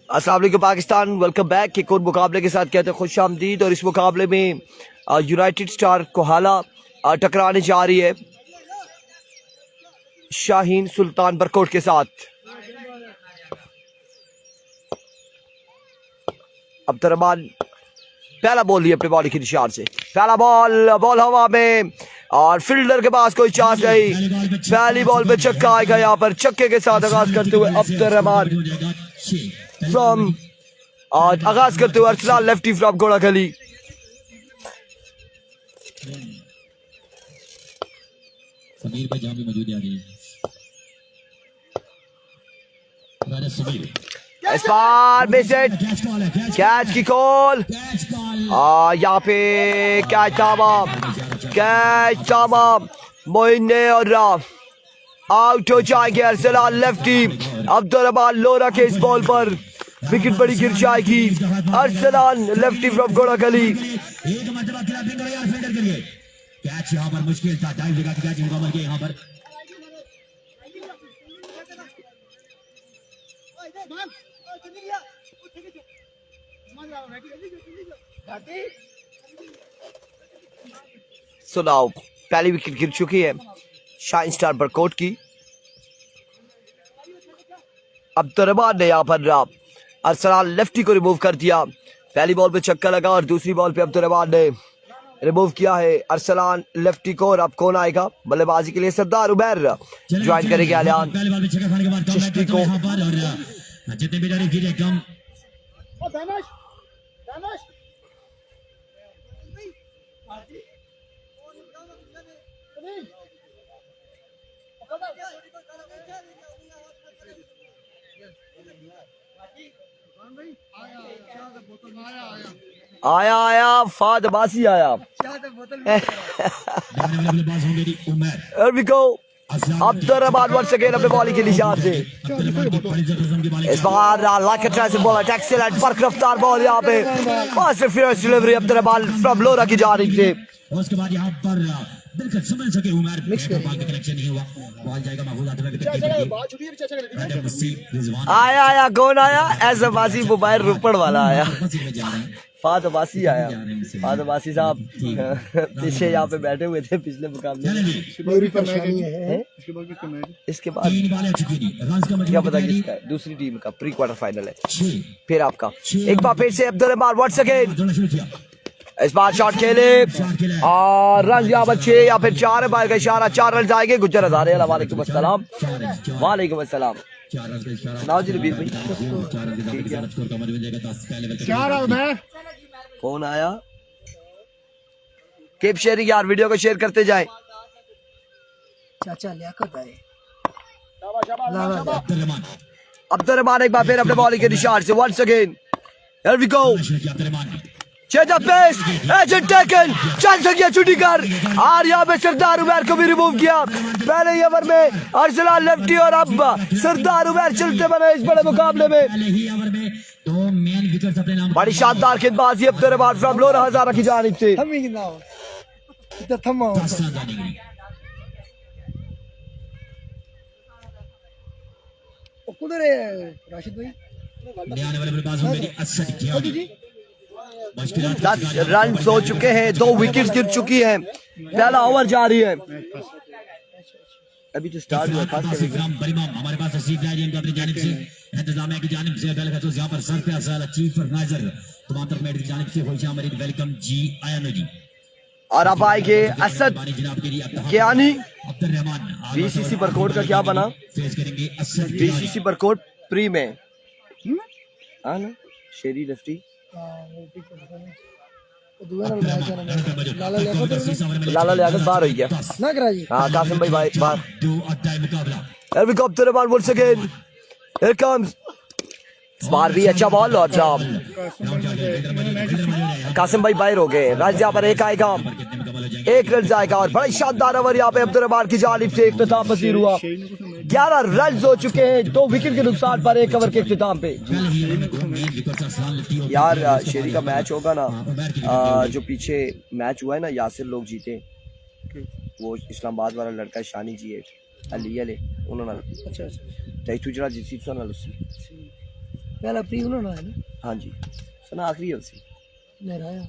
अस्सलाम वालेकुम Pakistan, welcome back. एक और मुकाबले के साथ कहते हैं खुश आमदीद। और इस मुकाबले में यूनाइटेड स्टार कोहाला टकराने जा रही है शाहीन सुल्तान बरकोट के साथ। अब्दुर्रहमान पहला बॉल लिया अपने बॉल की निशान से, पहला बॉल हवा में और फील्डर के पास कोई चांस नहीं। पहली बॉल पे छक्का आएगा। यहाँ पर छक्के के साथ आगाज करते हुए अब्दुर्रहमान फ्रॉम आगाज करते हुए अरसलान लेफ्टी फ्रॉम घोड़ा गली। समीर भाई जहां भी मौजूद है राजा समीर इस बार कैच की कॉल। यहाँ पे कैच थामा मोइन ने और आउट हो जाएंगे अरसलान लेफ्टी। अब्दुर्रहमान लोरा के इस बॉल पर विकेट बड़ी गिर जाएगी। अरसलान लेफ्टी फ्रॉम घोड़ा गली। कैच यहाँ पर मुश्किल था, डाइव लगा के कैच मुकम्मल किया यहाँ पर। सुनाओ, पहली विकेट गिर चुकी है शाहीन स्टार बरकोट की। अब्दुर्रहमान ने यहाँ पर अरसलान लेफ्टी को रिमूव कर दिया। पहली बॉल पे छक्का लगा और दूसरी बॉल पे अब्दुर्रहमान ने रिमूव किया है अरसलान लेफ्टी को। और अब कौन आएगा बल्लेबाजी के लिए? सरदार उमर ज्वाइन करेंगे अलियान चिश्ती को। जितने भी डरे गिरे कम। आया फाद बासी आया। अब्दुर्रहमान वंस अगेन अपने बॉलिंग के निशान से। इस बार लाइक अ बॉल एक्सीलेंट बर्क रफ्तार बॉल यहाँ पे fast furious delivery Abdurrahman from लोरा की जानिब से। उसके बाद यहाँ पर बिल्कुल समझ सके उमर बॉल का कनेक्शन नहीं हुआ। बॉल जाएगा महफूज आते हुए। आया कौन आया? ऐसा बासी मोबाइल रोपड़ वाला आया। फाद बासी आया। फाद बासी साहब पीछे यहाँ पे बैठे हुए थे पिछले मुकाबले में। इसके बाद क्या पता किसका है? दूसरी टीम का प्री क्वार्टर फाइनल है। फिर आपका एक बार फिर से अब्दुर्रहमान वंस अगेन इस बार शॉट खेले और रन यहाँ बच्चे या फिर 4 बार का इशारा 4 रन आएंगे। गुजर हजारे वालेकुम अस्सलाम। वालेकुम अस्सलाम। सुनाओ जी रबीर भाई, कौन आया? कीप शेयरिंग यार, वीडियो को शेयर करते जाएं। चाचा लियाकत आए। अब्दुर्रहमान एक बार फिर अपने बॉलिंग के निशान से once again. Here we go. Change of pace, agent taken, चल सकिया छुट्टी कर। और यहाँ पे सरदार उमर को भी रिमूव किया पहले ही ओवर में अरसलान लेफ्टी। और अब सरदार उमर चलते बने इस बड़े मुकाबले में। बड़ी शानदार गेंदबाजी अब्दुर्रहमान फ्रॉम लोरा हजारा की जानिब से। राशिद भाई 10 रन हो चुके हैं, 2 विकेट गिर चुकी हैं। पहला ओवर जारी है, अभी तो स्टार्ट हुआ। हमारे पास अपनी जानिब से इंतजामिया की जानिब से यहाँ पर सर पे असल चीफ ऑर्गेनाइजर तमाम तरफ की जानिब से खुशामदीद वेलकम जी आयानो जी। और अब आएंगे असद कियानी। बीसीसी बरकोट का क्या बना? बीसीसी बरकोट प्री में शेरी लेफ्टी लाला लियाकत बाहर हो गया ना करा जी। हाँ कासिम भाई बाहर। Abdurrahman once again, here comes. इस बार भी अच्छा बॉल और कासिम भाई बाहर हो गए। रन यहाँ पर एक आएगा, 1 रन आएगा। और बड़ा शानदार ओवर यहाँ पे अब्दुर्रहमान की जानिब से इख्तिताम पसीर हुआ। 11 रन हो चुके हैं, 2 विकेट के नुकसान पर 1 ओवर के इख्तिताम पे। यार शेरी का मैच होगा ना, जो पीछे मैच हुआ है ना, यासिर लोग जीते, वो इस्लामाबाद वाला लड़का शानी जी है अली उन्होंने। अच्छा अच्छा तुझे जिसी पहला प्री उन्होंने है ना हाँ जी सुना आखिरी है उसी मेरा आया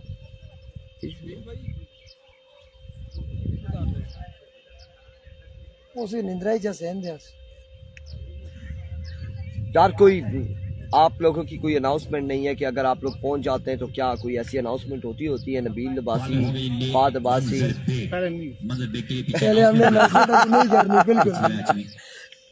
उसी निंद्रा ही जैसे हैं यार कोई आप लोगों की कोई अनाउंसमेंट नहीं है कि अगर आप लोग पहुंच जाते हैं तो क्या कोई ऐसी अनाउंसमेंट होती है नबील अब्बासी फाद अब्बासी मंजर बेग के लिए पीछे पहले हमने अनाउंसमेंट नहीं करनी बिल्कुल मैच में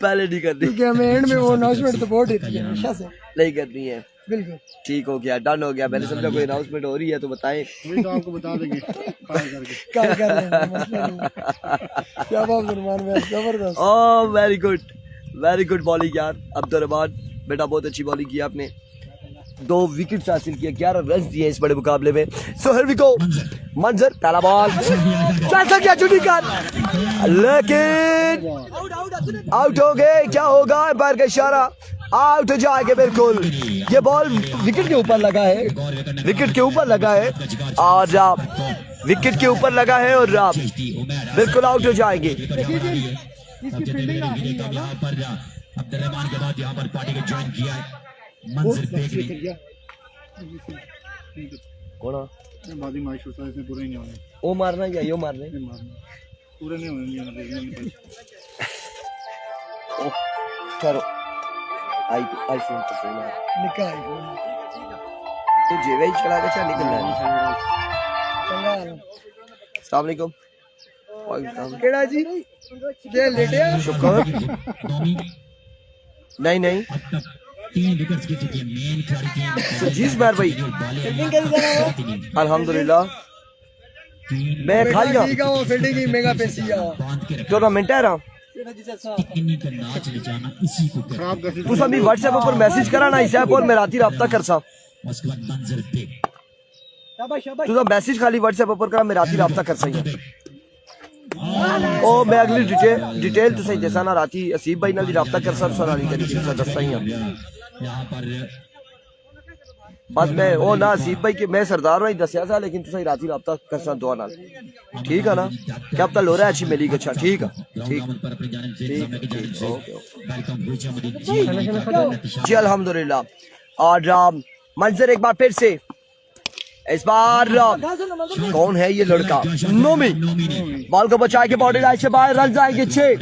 पहले नहीं करनी क्योंकि हमें एंड में वो अनाउंसमेंट तो बहुत होती है हमेशा से नहीं करनी है बिल्कुल ठीक हो गया डन हो गया मैंने समझा कोई अनाउंसमेंट हो रही है तो बताएं वही तो आपको बता देंगे कॉल करके क्या कर रहे हैं मसला नहीं क्या बात सलमान भाई जबरदस्त ओह वेरी गुड बॉलिंग यार अब्दुर्रहमान बेटा बहुत अच्छी बॉलिंग की आपने 2 विकेट्स हासिल किए 11 रन दिए इस बड़े मुकाबले में सो हियर वी गो मंजर पहला बॉल चल गया छुट्टी कर लेकिन आउट हो गए क्या होगा एम्पायर का इशारा आउट हो जाएगा बिल्कुल ये बॉल विकेट के ऊपर लगा है विकेट के ऊपर लगा है और विकेट के ऊपर लगा है और बिल्कुल आउट हो जाएंगे यहाँ पर अब्दुर्रहमान के बाद यहाँ पर पार्टी को ज्वाइन किया है मंजर बेग ने कौन बादी माइश होता है इसमें पूरे नहीं होने ओ मारना या यो मारना नहीं मारना पूरे नहीं होने ओ करो आईफोन तो फोन है निकाल तो जेवे ही चला के क्या निकलना है चंगा अस्सलाम वालेकुम वालेकुम केड़ा जी ये लेटे शुक्र नहीं अब तक 3 विकेट्स गिर चुकी है मेन खिलाड़ी टीम जीस मैर भाई अल्हम्दुलिल्लाह मैं खा लिया ठीक है वो फील्डिंग की मेगा पेसिया बांध के रखा टूर्नामेंट है रहा इन्हीं का नाच ले जाना इसी को कर खराब कैसे तू सभी व्हाट्सएप पर मैसेज करा ना इसे और मैं राती राब्ता कर सा उसके बाद मंजर बेग तू तो मैसेज खाली व्हाट्सएप पर करा मैं राती राब्ता कर सही है ओ मैं अगली डिटेल तो सही जैसा ना राती असीब भाई नाल राब्ता कर सा सरानी करी से दस सही है यहाँ पर बस मैं ओ ना असीब भाई के मैं सरदार भाई दसिया था लेकिन तू सही राती राब्ता कर सा दुआ नाल ठीक है ना क्या पता लो रहा है अच्छी मिली अच्छा ठीक है ठीक पर अपनी जानिब से सामने की जानिब से ओके वेलकम हुई जी जी अल्हम्दुलिल्लाह और मंजर एक बार फिर से इस बार कौन है ये लड़का नोमी बॉल को बचा के बॉडी लाइन से बाहर रन जाएंगे 6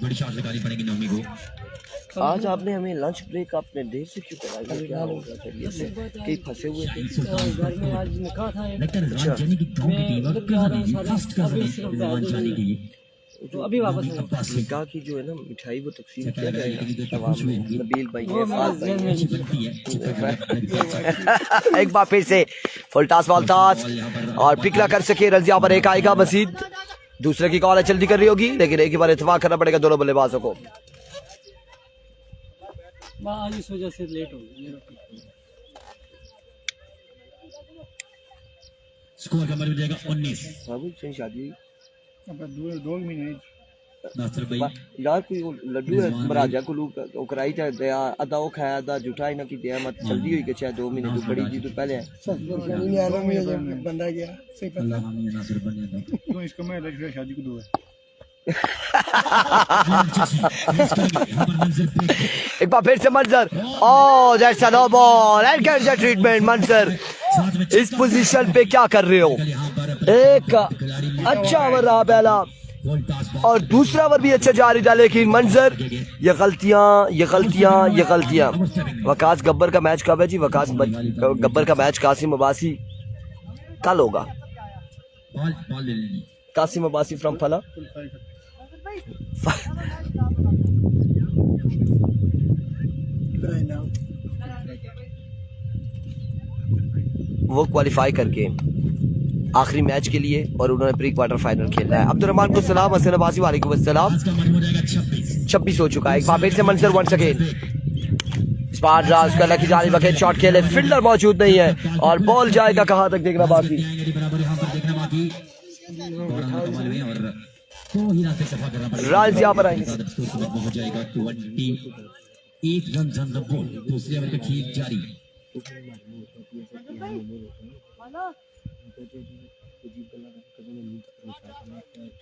बड़ी शॉट लगानी पड़ेगी नोमी को आज आपने हमें लंच ब्रेक आपने देर से क्यों कराया क्या हो गया चलिए से कहीं फंसे हुए थे लेकिन रांझानी की गांव की टीम और कहानी फर्स्ट का रांझानी की तो अभी वापस अब्बास ने निकाह की जो है ना मिठाई वो तकसीम किया लगा जाएगा लेकिन इधर तमाम कुछ भी होगी नबील भाई है फाद भाई है अच्छी बनती है एक बार फिर से फुल टॉस बॉल टॉस और पिक ना कर सके रजिया पर एक आएगा मसीद दूसरे की कॉल है जल्दी कर रही होगी लेकिन एक ही बार इत्तेफाक करना पड़ेगा दोनों बल्लेबाजों को आज इस वजह से लेट हो गई स्कोर का हो जाएगा 19 सब सही शादी अब 2 महीने नासिर भाई यार कोई वो लड्डू है महाराजा को लोग कराई जाते हैं आधा वो खाया आधा जूठा ही ना की दिया मत जल्दी हुई कि शायद 2 महीने तो बड़ी जी तो पहले है बंदा गया सही अल्लाह हमें नासिर बने दो तो इसका मैं लग शादी को 2 है एक बार फिर से Manzar oh that's a no ball and get the treatment Manzar इस पोजीशन पे क्या कर रहे हो एक अच्छा ओवर रहा पहला और दूसरा ओवर भी अच्छा जारी था लेकिन मंजर ये गलतियां वकास गब्बर का मैच कब है जी वकास गब्बर का मैच कासिम अब्बासी कल होगा बॉल ले लेनी कासिम अब्बासी फ्रॉम फला वो क्वालिफाई करके आखिरी मैच के लिए और उन्होंने प्री क्वार्टर फाइनल खेला है अब्दुर्रहमान को सलाम हसन अब्बासी वालेकुम अस्सलाम आज का मार्क हो जाएगा 26 हो चुका है एक बार फिर से मंजर वंस अगेन इस बार राज का लकी जानी बकेट शॉट खेले फील्डर मौजूद नहीं है और बॉल जाएगा कहां तक देखना बाकी बराबर यहाँ पर देखना बाकी और तो ही रास्ते सफा करना पड़ेगा राज यहाँ पर आएंगे हो जाएगा 21 रन जन बॉल दूसरे ओवर का खेल जारी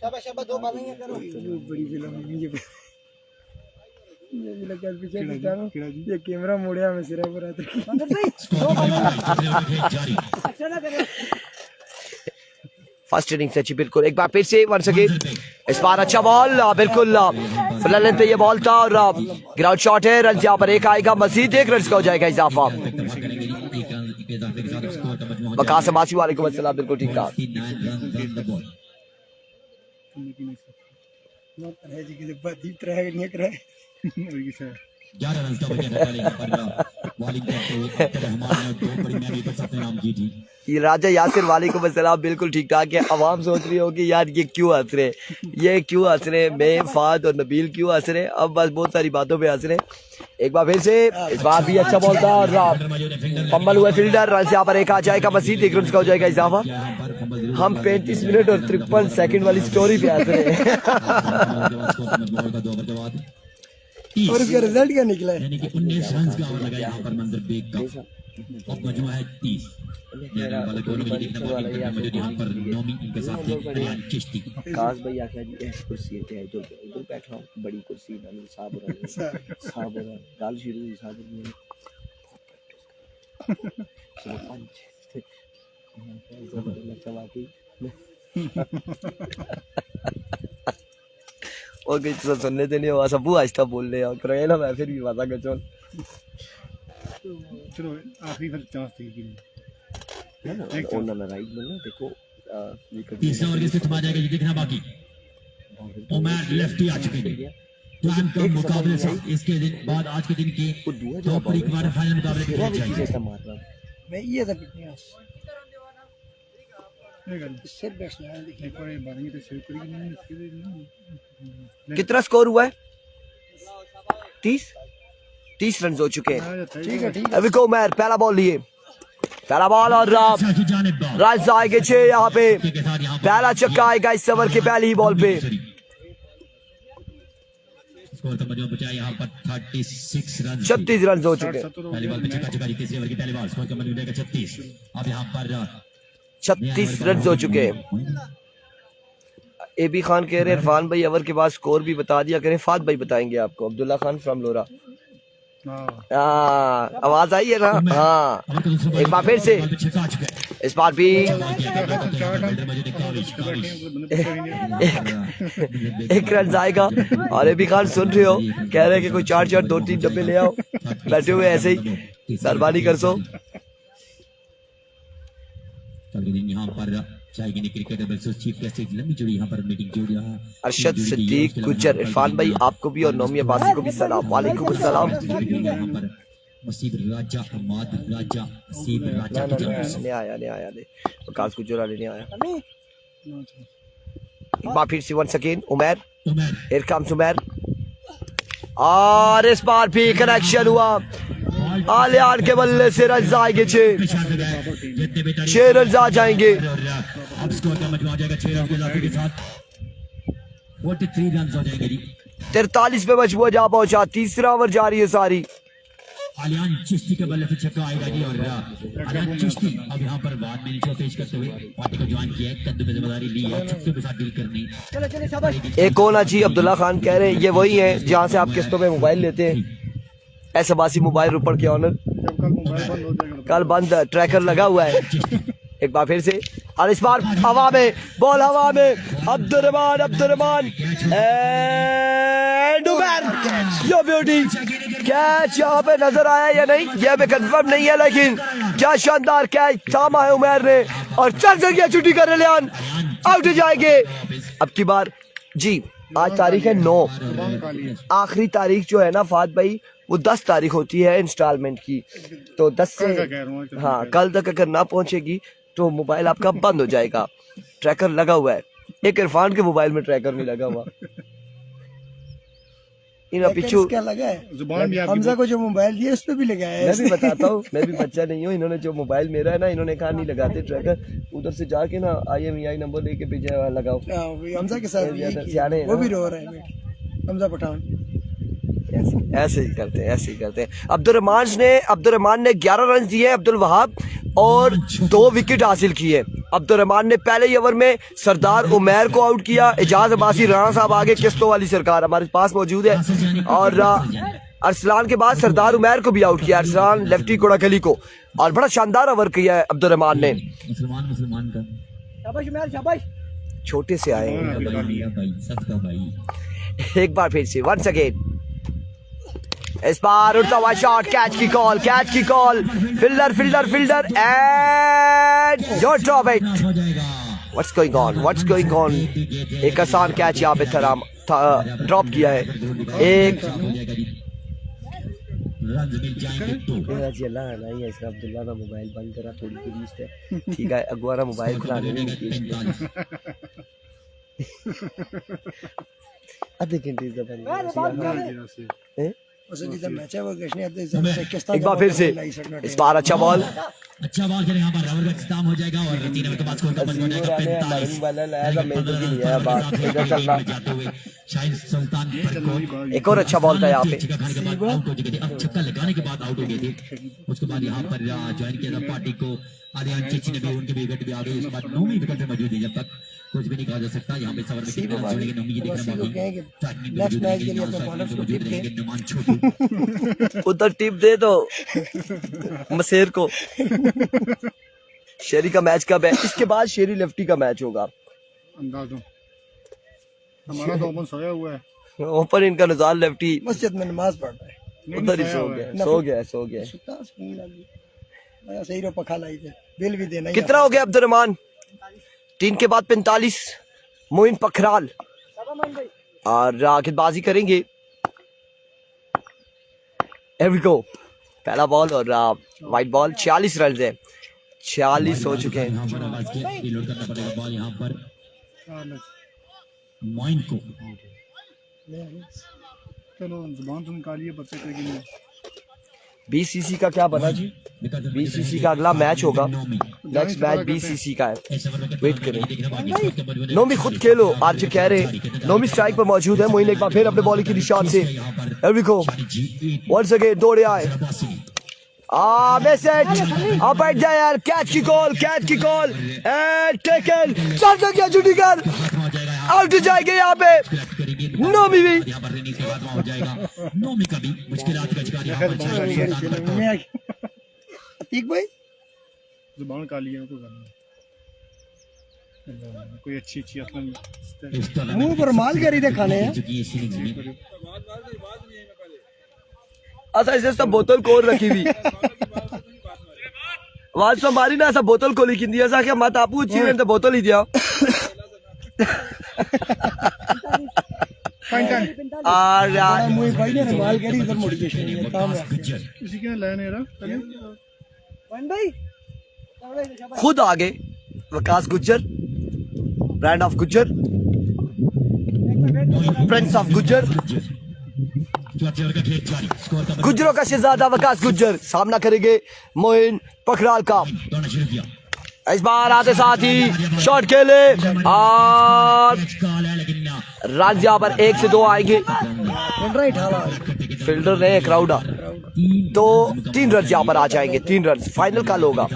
शाबाश शाबाश 2 बॉलिंग करो बड़ी फिल्म है ये ये भी लगा पीछे देखता हूं ये कैमरा मोड़िया में सिरा पर आता जारी फर्स्ट इनिंग से अच्छी बिल्कुल एक बार फिर से वन सेकेंड इस बार अच्छा बॉल बिल्कुल फिलहाल पे ये बॉल था और ग्राउंड शॉट है रन यहाँ पर एक आएगा मजीद 1 रन का हो जाएगा इजाफा वकास अब्बासी वालेकुम अस्सलाम बिल्कुल ठीक ठाक मत रहे जी के बाद दीप रहे नहीं करे 11 रन का विकेट निकाले यहाँ पर बॉलिंग करते हुए रहमान ने 2 बड़ी मैच विकेट अपने नाम की थी। ये राजा यासिर वालेकुम अस्सलाम बिल्कुल ठीक ठाक है। अवाम सोच रही होगी यार ये क्यों हंस रहे, ये क्यों हंस रहे, मैं फाद और नबील क्यों हंस रहे। अब बस बहुत सारी बातों पे हंस रहे। एक बार फिर से इस बार भी अच्छा बॉल था और फंबल हुआ फील्डर रन से यहाँ पर एक आ जाएगा मजीद 1 रन का हो जाएगा इजाफा। हम 35 मिनट और 53 सेकंड वाली स्टोरी पे हंस रहे हैं। और इसका रिजल्ट क्या निकला है? यानी कि 19 रन का ओवर लगा यहाँ पर मंजर बेग का। अब मजमू है 30। वाले दोनों को देखना बाकी है मौजूद यहाँ पर नौमी इनके साथ थे रियान चिश्ती। काश भाई आखिर जी ऐसी कुर्सी है जो उधर बैठा हूँ बड़ी कुर्सी ना साहब गाल शुरू हुई साहब और कुछ सुनने से नहीं हुआ सब आहिस्ता बोल रहे हैं करो ना मैं फिर भी वादा कर चल चलो आखिरी फिर चांस थी कि ओनर ना राइट में ना देखो तीसरा ओवर किसके थमा जाएगा ये देखना बाकी। उमर लेफ्टी आ चुके हैं प्लान का मुकाबले से इसके दिन बाद आज के दिन के तो प्री क्वार्टर फाइनल मुकाबले खेले जाएंगे। मैं ये था पिटने सिर बैट्समैन देखिए पर बारिंग तो शेयर करेगी नहीं। कितना स्कोर हुआ है? 30 रन हो चुके हैं। ठीक है अभी को उमर पहला बॉल लिए पहला बॉल और रन आएंगे 6 यहाँ पे। पहला छक्का आएगा इस ओवर के पहली ही बॉल पे। स्कोर का मजमू बचा यहाँ पर 36 रन 36 रन हो चुके हैं। पहली बॉल पे छक्का छक्का तीसरे ओवर की पहली बॉल स्कोर का मजमू रहेगा 36। अब यहाँ पर 36 रन हो चुके हैं। एबी खान कह रहे हैं इरफान भाई ओवर के बाद स्कोर भी बता दिया करें। फात भाई बताएंगे आपको। अब्दुल्ला खान फ्रॉम लोरा। आवाज आई है ना? हाँ एक बार फिर से इस बार भी एक रन आएगा और एबी खान सुन रहे हो कह रहे हैं कि कोई 4 2-3 डब्बे ले आओ बैठे हुए ऐसे ही सरबानी कर सो। यहाँ पर जाएगी क्रिकेटर वर्सेस चीफ गेस्ट लंबी जोड़ी यहाँ पर मीटिंग जोड़ी अरशद सिद्दीक गुज्जर इरफान भाई आपको भी और नौमी अब्बासी को भी सलाम। वालेकुम अस्सलाम। यहाँ पर मसीब राजा अहमद राजा मसीब राजा नहीं आया प्रकाश गुज्जर नहीं आया। एक बार फिर से once again Umar here comes Umar और इस बार भी कनेक्शन हुआ। आलियान के बल्ले से रन आएंगे 6 रन आ जाएंगे। अब स्कोर का मजमू आ जाएगा 6 रन के इजाफे के साथ 43 रन हो जाएंगे जी। 43 पे मजमू जा पहुंचा। तीसरा ओवर जारी है सारी। आलियान चिश्ती के बल्ले से छक्का आएगा जी और आलियान चिश्ती अब यहाँ पर बाद में नीचे पेश करते हुए पार्टी को ज्वाइन किया है। कद्दू में जिम्मेदारी ली है छक्के के साथ डील करनी। एक कौन जी अब्दुल्ला खान कह रहे हैं ये वही है जहाँ से आप किस्तों में मोबाइल लेते हैं। ऐसा बासी मोबाइल ऊपर के ऑनर कल बंद ट्रैकर लगा हुआ है। एक बार फिर से और इस बार हवा में बॉल हवा में Abdurrahman and Umar yo beauty catch यहाँ पे नजर आया या नहीं ये हमें कंफर्म नहीं है लेकिन क्या शानदार कैच थामा है उमर ने और चल गया छुट्टी कर रहे आउट हो जाएंगे। अब की बार जी आज तारीख है 9। आखिरी तारीख जो है ना फात भाई वो 10 तारीख होती है इंस्टॉलमेंट की। तो 10 से हाँ कल तक अगर ना पहुंचेगी तो मोबाइल आपका बंद हो जाएगा। ट्रैकर लगा हुआ है। एक इरफान के मोबाइल में ट्रैकर नहीं लगा हुआ। इन पीछू क्या लगा है? जुबान भी हमजा को जो मोबाइल दिया उस पे भी लगाया है। मैं भी बताता हूँ मैं भी बच्चा नहीं हूँ। इन्होंने जो मोबाइल मेरा है ना इन्होंने कहा नहीं लगाते ट्रैकर उधर से जाके ना IMEI नंबर लेके भेजा लगाओ। हमजा के साथ सियाने वो भी रो रहा है हमजा पठान। ऐसे ही करते हैं। अब्दुर्रहमान ने 11 रन दिए। अब्दुल वहाब और 2 विकेट हासिल किए। अब्दुर्रहमान ने पहले ही ओवर में सरदार उमैर को आउट किया। एजाज अब्बासी, राणा साहब आगे, किस्तों वाली सरकार हमारे पास मौजूद है, और अरसलान के बाद सरदार उमैर को भी आउट किया, अरसलान लेफ्टी कोड़ाकली को, और बड़ा शानदार ओवर किया है अब्दुर्रहमान ने। मुसलमान का शाबाश उमर शाबाश। छोटे से आए हैं। भाई सबका भाई। एक बार फिर से वंस अगेन, इस बार उड़ता हुआ शॉट, कैच की कॉल, कैच की call, fielder fielder fielder and your drop it. What's going on, what's going on. एक आसान कैच यहाँ पे ड्रॉप किया है। एक अब्दुल्ला ना मोबाइल बंद करा, थोड़ी पुलिस है, ठीक है, अगवारा मोबाइल खुलाने आधे घंटे मैच है वो एक बार फिर से, इस बार अच्छा बॉल, अच्छा बॉल खेले यहाँ पर, रबर का इख्तिताम हो जाएगा और 3 ओवर के बाद स्कोर का बन जाएगा 45 जाते हुए शाहिद सुल्तान को एक और अच्छा बॉल था यहाँ पे। छक्का खाने के बाद आउट हो चुके थे, अब छक्का लगाने के बाद आउट हो गए थे। उसके बाद यहाँ पर ज्वाइन किया था पार्टी को आर्यन चेची ने भी, उनके भी विकेट भी आ गए। उसके बाद नौवीं विकेट पे मौजूद है, जब तक कुछ भी नहीं कहा जा सकता। यहाँ पे सवर में कितना रन जोड़ेंगे नौवीं, ये देखना बाकी। उधर टिप दे दो मसेर को। शेरी का मैच कब है? इसके बाद शेरी लेफ्टी का मैच होगा। अंदाज दो, हमारा तो ओपन सोया हुआ है। ओपन इनका नज़ार लेफ्टी मस्जिद में नमाज पढ़ रहा है। उधर ही सो गया। सही रो पखा लाई थे, बिल भी देना। कितना हो गया अब्दुर्रहमान? 3 के बाद 45। मोइन पखराल और गेंदबाजी करेंगे। Here we go। पहला बॉल और वाइट बॉल। 46 रन है, 46 हो चुके हैं। यहाँ पर आवाज के रिलोड करना पड़ेगा बॉल यहाँ पर मोइन को। चलो जुबान तो निकालिए बच्चे के लिए। बीसीसी का क्या बना जी? बीसीसी का अगला मैच होगा, नेक्स्ट मैच बीसीसी का है, वेट करें। नोमी खुद खेलो, आरजे कह रहे। नोमी स्ट्राइक पर मौजूद है। मोइन एक बार फिर अपने बॉलिंग की निशान से, Here we go। Once again दौड़े आए। मैसेज आप बैठ जाए यार। कैच की कॉल, कैच की कॉल एंड टेकन। चल तक गया छुट्टी कर, आउट जाएंगे यहाँ पे। नोमी भी नोमी का भी मुश्किलात का शिकार यहाँ पर। ठीक भाई, जुबान निकालिए तो करना कोई अच्छी मुंह पर माल करी थे खाने हैं। अच्छा इसे सब बोतल खोल रखी हुई आवाज तो हमारी ना, ऐसा बोतल खोली की दिया क्या मत आपू चीज तो बोतल ही दिया। और यार मुंह भाई ने माल करी इधर मोटिवेशन ये काम है। किसी के लेने भाई खुद आगे Waqas Gujjar, brand of Gujjar, prince of Gujjar, गुज्जरों का शहजादा वकास गुज्जर सामना करेंगे मोइन पखराल का। इस बार आते साथ ही शॉट खेले और रन यहाँ पर 1 से 2 आएंगे। फील्डर ने क्राउडा तो 3 रन यहाँ पर आ जाएंगे। 3 रन। फाइनल कल होगा,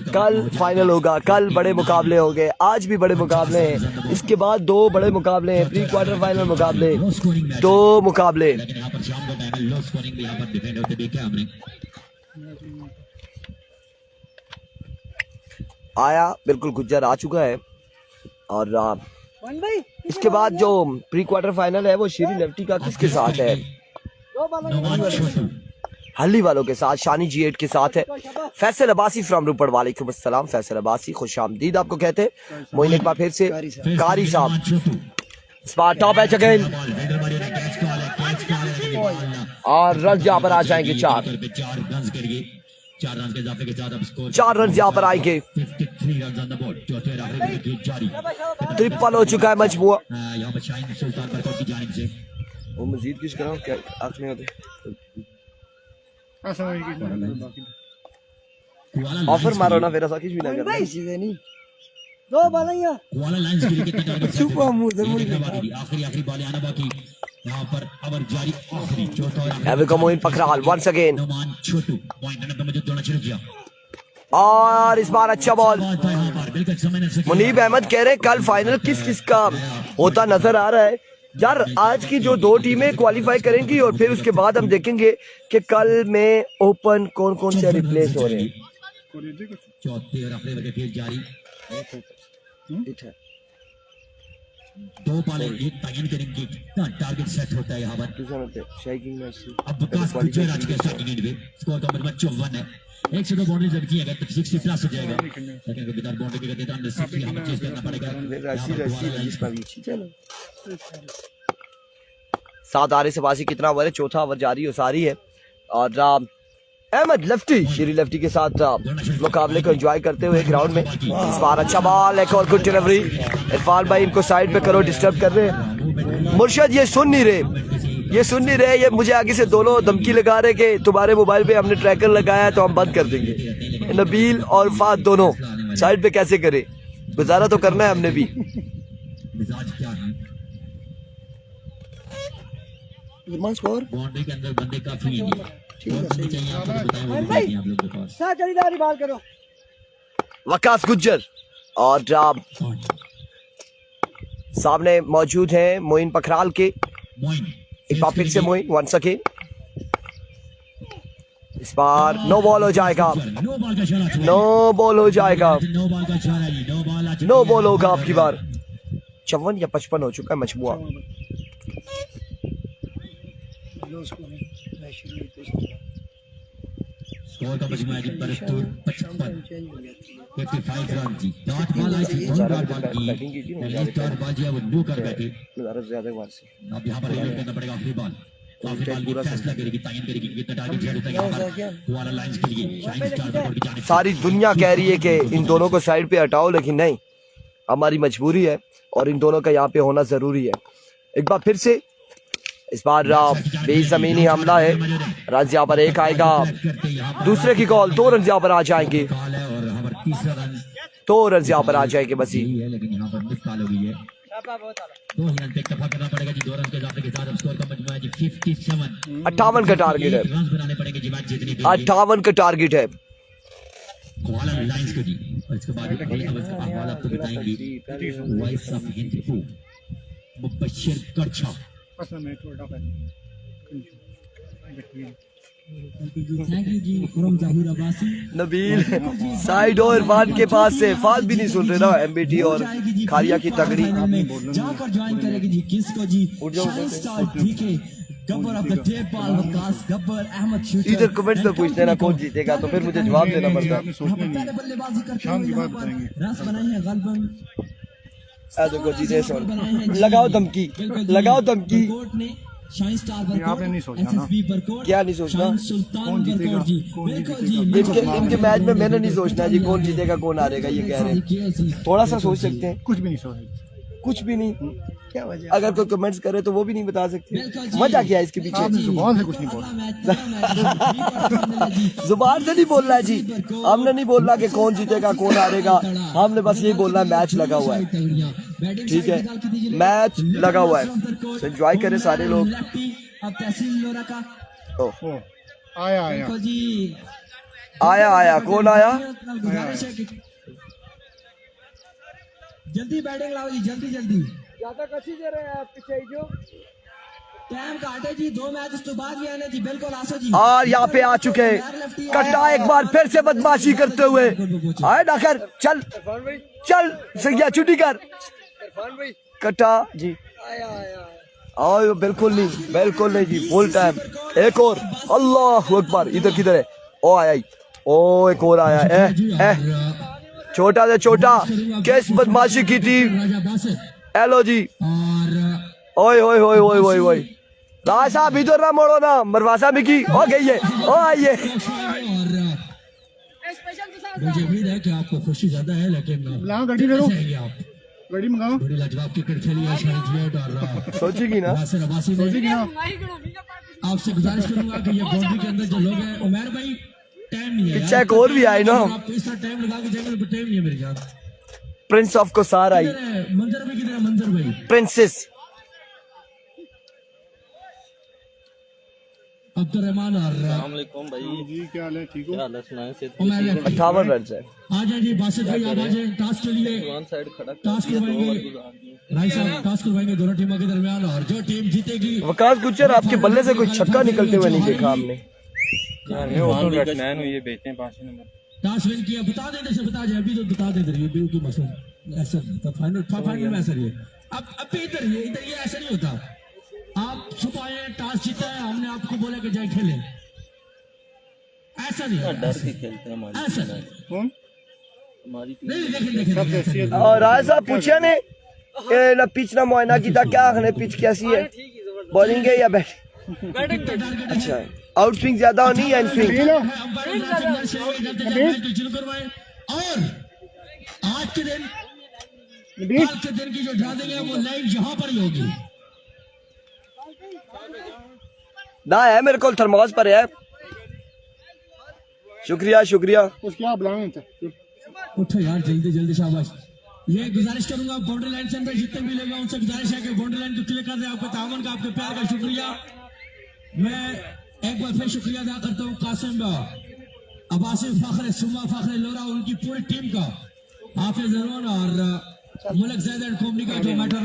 कल फाइनल होगा। कल बड़े मुकाबले होंगे, आज भी बड़े मुकाबले हैं, इसके बाद 2 बड़े मुकाबले हैं, प्री क्वार्टर फाइनल मुकाबले, 2 मुकाबले। आया बिल्कुल गुज्जर आ चुका है और इसके बाद जो प्री क्वार्टर फाइनल है वो शेरी लेफ्टी का किसके साथ है? हल्ली वालों के साथ, शानी G8 के साथ है। फैसल अब्बासी फ्रॉम रूपड़, वालेकुम अस्सलाम। फैसल अब्बासी खुश आमदीद आपको कहते हैं। मोइन एक बार फिर से कारी साहब, स्पार टॉप एच अगेन और रन यहाँ पर आ जाएंगे 4 रन के इजाफे के साथ अब स्कोर 4 रन यहाँ पर आएंगे। 53 रन ऑन द बोर्ड। चौथे ओवर में विकेट जारी, ट्रिपल हो चुका है मजबूआ यहाँ पर शाहिद सुल्तान पर की जानिब से। वो मजीद किस कराऊं क्या आंखने होते ऑफर मारो ना, फिर ऐसा कुछ भी ना करना। चीजें नहीं 2 बालियां वाला लाइंस के लिए कितने टारगेट छुपा मुंह इधर मुड़ आखिरी बॉल आना बाकी यहाँ पर ओवर जारी। आखिरी चौथा over have come Moin Pakhral once again. Noman Chhotu point number पे मौजूद दोना शुरू किया। और इस बार अच्छा बॉल। बात था यहाँ पर बिल्कुल समझ सके मुनीब अहमद कह रहे हैं कल फाइनल किस किस का होता नजर आ रहा है यार। आज की जो 2 टीमें क्वालिफाई करेंगी और फिर उसके बाद हम देखेंगे कि कल में ओपन कौन कौन से रिप्लेस हो रहे हैं। चौथे और अपने लगे खेल जारी। 2 बॉल एक तयन करेंगे कितना टारगेट सेट होता है यहाँ पर। अब विकास गुज्जर आज के स्टार्टिंग एंड में स्कोर का मतलब 54 है। 1 से 2 बाउंड्री जब की अगर तो 60 प्लस हो जाएगा लेकिन अगर बिना बाउंड्री के करते अंदर 60 हमें चेस करना पड़ेगा। 7 आरे से बाजी कितना ओवर है, चौथा ओवर जारी हो सारी है और अहमद लेफ्टी श्री लेफ्टी के साथ मुकाबले को एंजॉय करते हुए ग्राउंड में। इस बार अच्छा बॉल, एक और गुड डिलीवरी। इरफान भाई इनको साइड पे करो, डिस्टर्ब कर रहे हैं। मुर्शद ये सुन नहीं रहे, ये मुझे आगे से दोनों धमकी लगा रहे कि तुम्हारे मोबाइल पे हमने ट्रैकर लगाया है तो हम बंद कर देंगे। नबील और फात दोनों साइड पे कैसे करे, गुजारा तो करना है हमने भी। मिजाज क्या है स्कोर बाउंड्री के अंदर बंदे काफी हैं। चाहिए आपको बताएं वो नहीं आप लोगों के पास। वकास गुज्जर और सामने मौजूद हैं मोइन पखराल के। मोइन एक बार फिर से मोइन वंस अगेन। इस बार नो बॉल हो जाएगा, नो बॉल का इशारा छोड़ा। नो बॉल हो जाएगा, नो बॉल का इशारा है, नो बॉल आ चुकी नो है। बॉल होगा आपकी बार। 54 या 55 हो चुका है मजमुआ। स्कोर का मजमुआ है जी 55 रन जी। डॉट बॉल आई थी, बहुत डॉट बॉल की पहली डॉट बॉल जो वो न्यू कर बैठे। अब यहाँ पर रिलोड करना पड़ेगा आखिरी बॉल। आखिरी बॉल की फैसला करेगी, तयन करेगी कितना टारगेट सेट होता है यहाँ पर वाला लाइंस के लिए। शाइन स्टार पर की जाने सारी दुनिया कह रही है कि इन दोनों को साइड पे हटाओ, लेकिन नहीं, हमारी मजबूरी है और इन दोनों का यहाँ पे होना जरूरी है। एक बार फिर से इस बार बेजमीनी हमला है। रन यहाँ पर एक आएगा, दूसरे की कॉल, 2 रन यहाँ पर आ जाएंगे, कॉल है और यहाँ पर तीसरा रन 2 रन यहाँ पर आ जाएंगे बस ही। है लेकिन यहाँ पर मिस कॉल हो गई है। 2 रन पे इत्तेफाक करना पड़ेगा जी। 2 रन के इजाफे के साथ अब स्कोर का मजमुआ है जी 57। 58 का टारगेट है, रन बनाने पड़ेंगे जी मैच जीतने के लिए। 58 का टारगेट है। वाला लाइंस को जी और इसके बाद अहवाल आपको बताएंगे। वॉइस ऑफ हिंदू मुबश्शिर करछा। नबील साइड और इरफान के पास से इरफान भी नहीं सुन रहे ना। एमबीटी और खारिया की तगड़ी। जहां पर ज्वाइन करेगी जी किसको जी shine star DK Gabbar of the day पाल वकास गब्बर अहमद शूटर। इधर कमेंट्स में पूछते ना कौन जीतेगा तो फिर मुझे जवाब देना पड़ता है। पहले बल्लेबाजी करते हुए यहाँ पर रस बनाई है गलबन। देखो जी जैसे लगाओ धमकी, लगाओ धमकी। कोर्ट ने शाइन स्टार आपने नहीं सोचना ना। एसएसबी बरकोट क्या नहीं सोचना? शाइन सुल्तान बरकोट जी बिल्कुल जी इनके मैच में मैंने नहीं सोचना जी कौन जीतेगा कौन हारेगा, ये कह रहे हैं। थोड़ा सा सोच सकते हैं, कुछ भी नहीं सोच कुछ भी नहीं। क्या वजह? अगर कोई कमेंट्स करे तो वो भी नहीं बता सकते। वजह क्या है इसके पीछे? आपने जुबान से कुछ नहीं बोला। जुबान से नहीं बोलना है जी, हमने नहीं बोलना कि कौन जीतेगा कौन हारेगा। हमने बस ये बोलना है मैच लगा हुआ है, ठीक है, मैच लगा हुआ है, एंजॉय करें सारे लोग। अब तहसील लोरा का ओह, आया जी आया कौन आया? गुजारिश है कि जल्दी बैटिंग लाओ जी, जल्दी जल्दी। ज्यादा कसी दे रहे हैं आप पीछे जो टाइम काटे जी, 2 मैच तो बाद भी आने जी। बिल्कुल आसो जी और यहाँ पे आ चुके कट्टा एक बार फिर से बदमाशी करते हुए आए ना कर। चल चल सैया छुट्टी कर कट्टा जी। आओ बिल्कुल नहीं जी, फुल टाइम। एक और, अल्लाह अकबर। इधर किधर है? ओ आया ही, ओ एक और आया। छोटा से छोटा किस बदमाशी की थी। हेलो जी, ओए ओए ओए ओए ओए ओए राज साहब इधर ना मोड़ो ना, मरवासा मिकी हो गई है, ओ आइए। मुझे उम्मीद है कि आपको खुशी ज्यादा है लेकिन लाओ गाड़ी ले लो, कैसे हैं आप? गाड़ी मंगाओ। बड़ी लाजवाब क्रिकेट खेली है शायद और सोचेगी ना, नासिर अब्बासी ने। आपसे गुजारिश करूंगा कि ये बाउंड्री के अंदर जो लोग हैं, उमर भाई टाइम नहीं है पीछे एक और भी आई ना, आप इस तरह टाइम लगा के जाएंगे तो टाइम नहीं है मेरे जान। प्रिंस ऑफ कोसार आई, किधर है मंजर भाई? किधर है मंजर भाई? प्रिंसेस। अब्दुर्रहमान और जी क्या हाल है, ठीक हो? उमर लेफ्टी। 58 रन है। आ जाए जी बासित भाई, आप आ जाए टास्क के लिए। टास्क करवाएंगे राय साहब, टास्क करवाएंगे दोनों टीमों के दरमियान, और जो टीम जीतेगी वकास गुज्जर, आपके बल्ले से कोई छक्का निकलते हुए नहीं देखा हमने। टास्क विन किया। बता दें से बता जाए, अभी तो बता दें इधर, ये भी कोई मसला ऐसा नहीं था। फाइनल में ऐसा नहीं है। अब इधर ये ऐसा नहीं होता। आप सुबह आए, टास्क जीता है, हमने आपको बोला कि जाए खेले, ऐसा नहीं है, ऐसा नहीं। कौन? नहीं, देखें और राय साहब पूछे ने ए ना पिच ना मुआयना किया क्या आखने पिच कैसी है, बॉलिंग है या बैटिंग? अच्छा, आउट स्विंग ज्यादा हो नहीं या इन स्विंग? और आज के दिन कल के दिन की जो ड्रा देंगे वो लाइव यहाँ पर ही होगी। ना है मेरे को थर्मोस पर है। शुक्रिया शुक्रिया। उस क्या बुलाने थे? उठो यार जल्दी जल्दी, शाबाश। ये गुजारिश करूंगा बाउंड्री लाइन से अंदर जितने भी लोग हैं उनसे गुजारिश है कि बाउंड्री लाइन को क्लियर कर दें। आपके तावन का, आपके प्यार का शुक्रिया। मैं एक बार फिर शुक्रिया अदा करता हूँ कासिम अब्बासी फखर, सुमा फखर लोरा, उनकी पूरी टीम का, हाफिज जरूर और मुल्क ज़ैद एंड कंपनी का जो मैटर।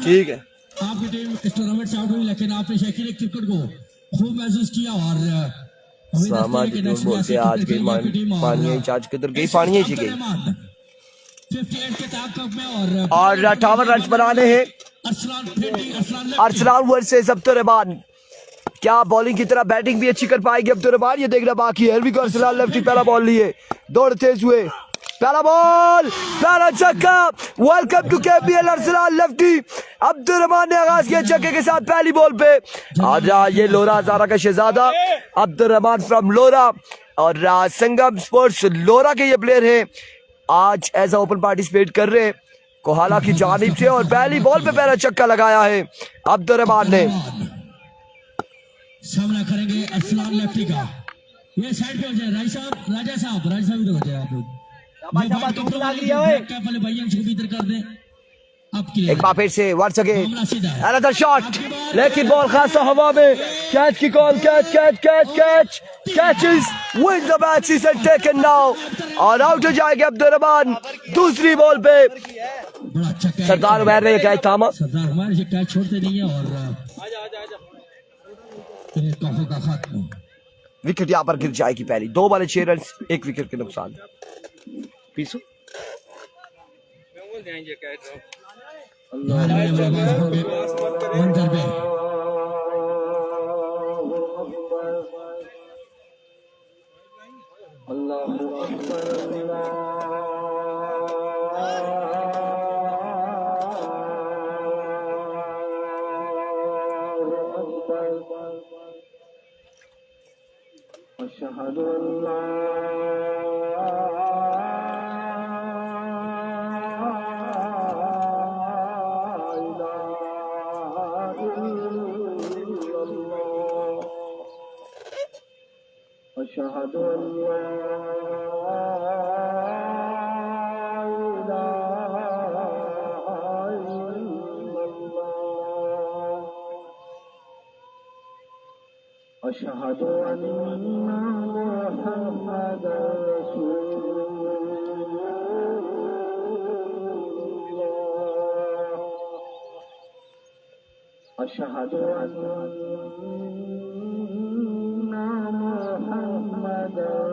ठीक है, आपकी टीम इस टूर्नामेंट से आउट हुई, लेकिन आपने शकील क्रिकेट को खूब महसूस किया और सामाजिक बोलते हैं आज के पानी चार्ज किधर गई, पानी ही गई। 58 के ताकत में और 58 रन बनाने हैं अरसलान वर्सेस अब्दुर्रहमान। क्या बॉलिंग की तरह बैटिंग भी अच्छी कर पाएगी अब्दुर्रहमान, ये देखना बाकी है। को अरसलान लेफ्टी पहला बॉल लिए, दौड़ तेज हुए, पहला बॉल, पहला छक्का। Welcome to KPL. Arsalan lefty, Abdurrahman ने आगाज किया छक्के के साथ पहली बॉल पे। और ये लोरा हजारा का शहजादा अब्दुर्रहमान फ्रॉम लोरा, और संगम स्पोर्ट्स लोरा के ये प्लेयर हैं, आज एज अ ओपन पार्टिसिपेट कर रहे हैं कोहाला की जानिब से, और पहली बॉल पे पहला छक्का लगाया है अब्दुर्रहमान ने। सामना करेंगे अरसलान लेफ्टी का। ये साइड पे हो जाए राजा साहब इधर हो जाए। आप लोग पहले भैया को इधर कर दें। एक बार फिर से वंस अगेन अनदर शॉट, लेकिन बॉल खासा हवा में। कैच की call, catches win the match is taken now, और आउट हो जाएंगे अब्दुर्रहमान दूसरी बॉल पे। बड़ा अच्छा कैच, सरदार उमर ने कैच थामा। सरदार उमर ये कैच छोड़ते नहीं है, और का खत्म। विकेट यहाँ पर गिर जाएगी पहली। 2 बॉल 6 रन, 1 विकेट के नुकसान। पीसू अशहदु अन्ना मुहम्मदर रसूलुल्लाह। अशहदु अन्ना मुहम्मदर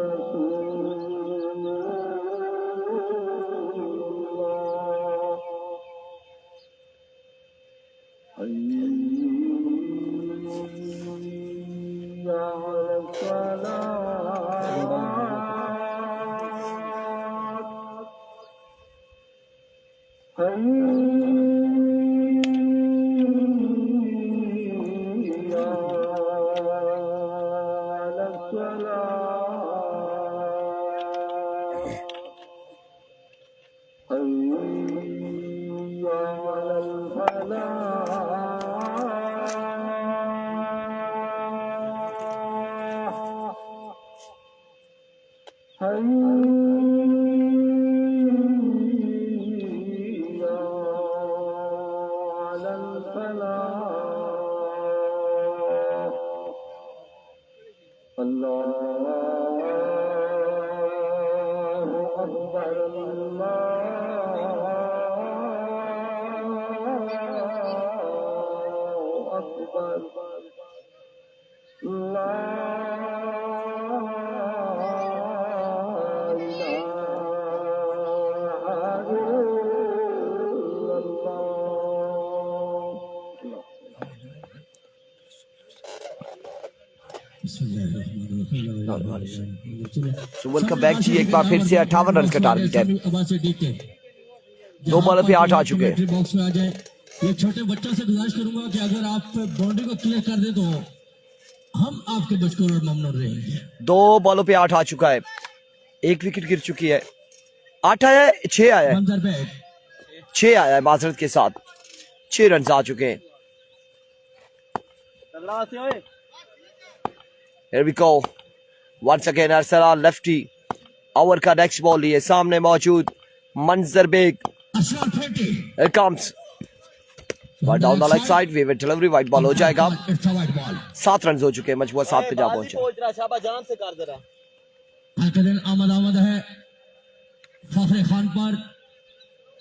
अल्लाहु अकबर अल्लाहु अकबर ला इलाहा इल्लल्लाह। So welcome back जी, एक बार फिर से 58 रन का टारगेट है। 2 बॉलों पे 8 आ चुके हैं। बॉक्स में आ जाए। ये छोटे बच्चों से गुजारिश करूंगा कि अगर आप बाउंड्री को क्लियर कर दे तो हम आपके बचकर और ममनून रहेंगे। 2 बॉलों पे 8 आ चुका है। 1 विकेट गिर चुकी है। 8 आया है, 6 आया है, 6 आया है माजरत के साथ। 6 रन आ चुके हैं। Here we go. Once again Arsalan lefty. Over का नेक्स्ट बॉल लिए सामने मौजूद मंजर bag. Here comes. But down the leg side, we will delivery white ball हो जाएगा। 7 रन हो चुके हैं, मजबूत 7 पे जा पहुंचे। आमद है फखरे खान पर।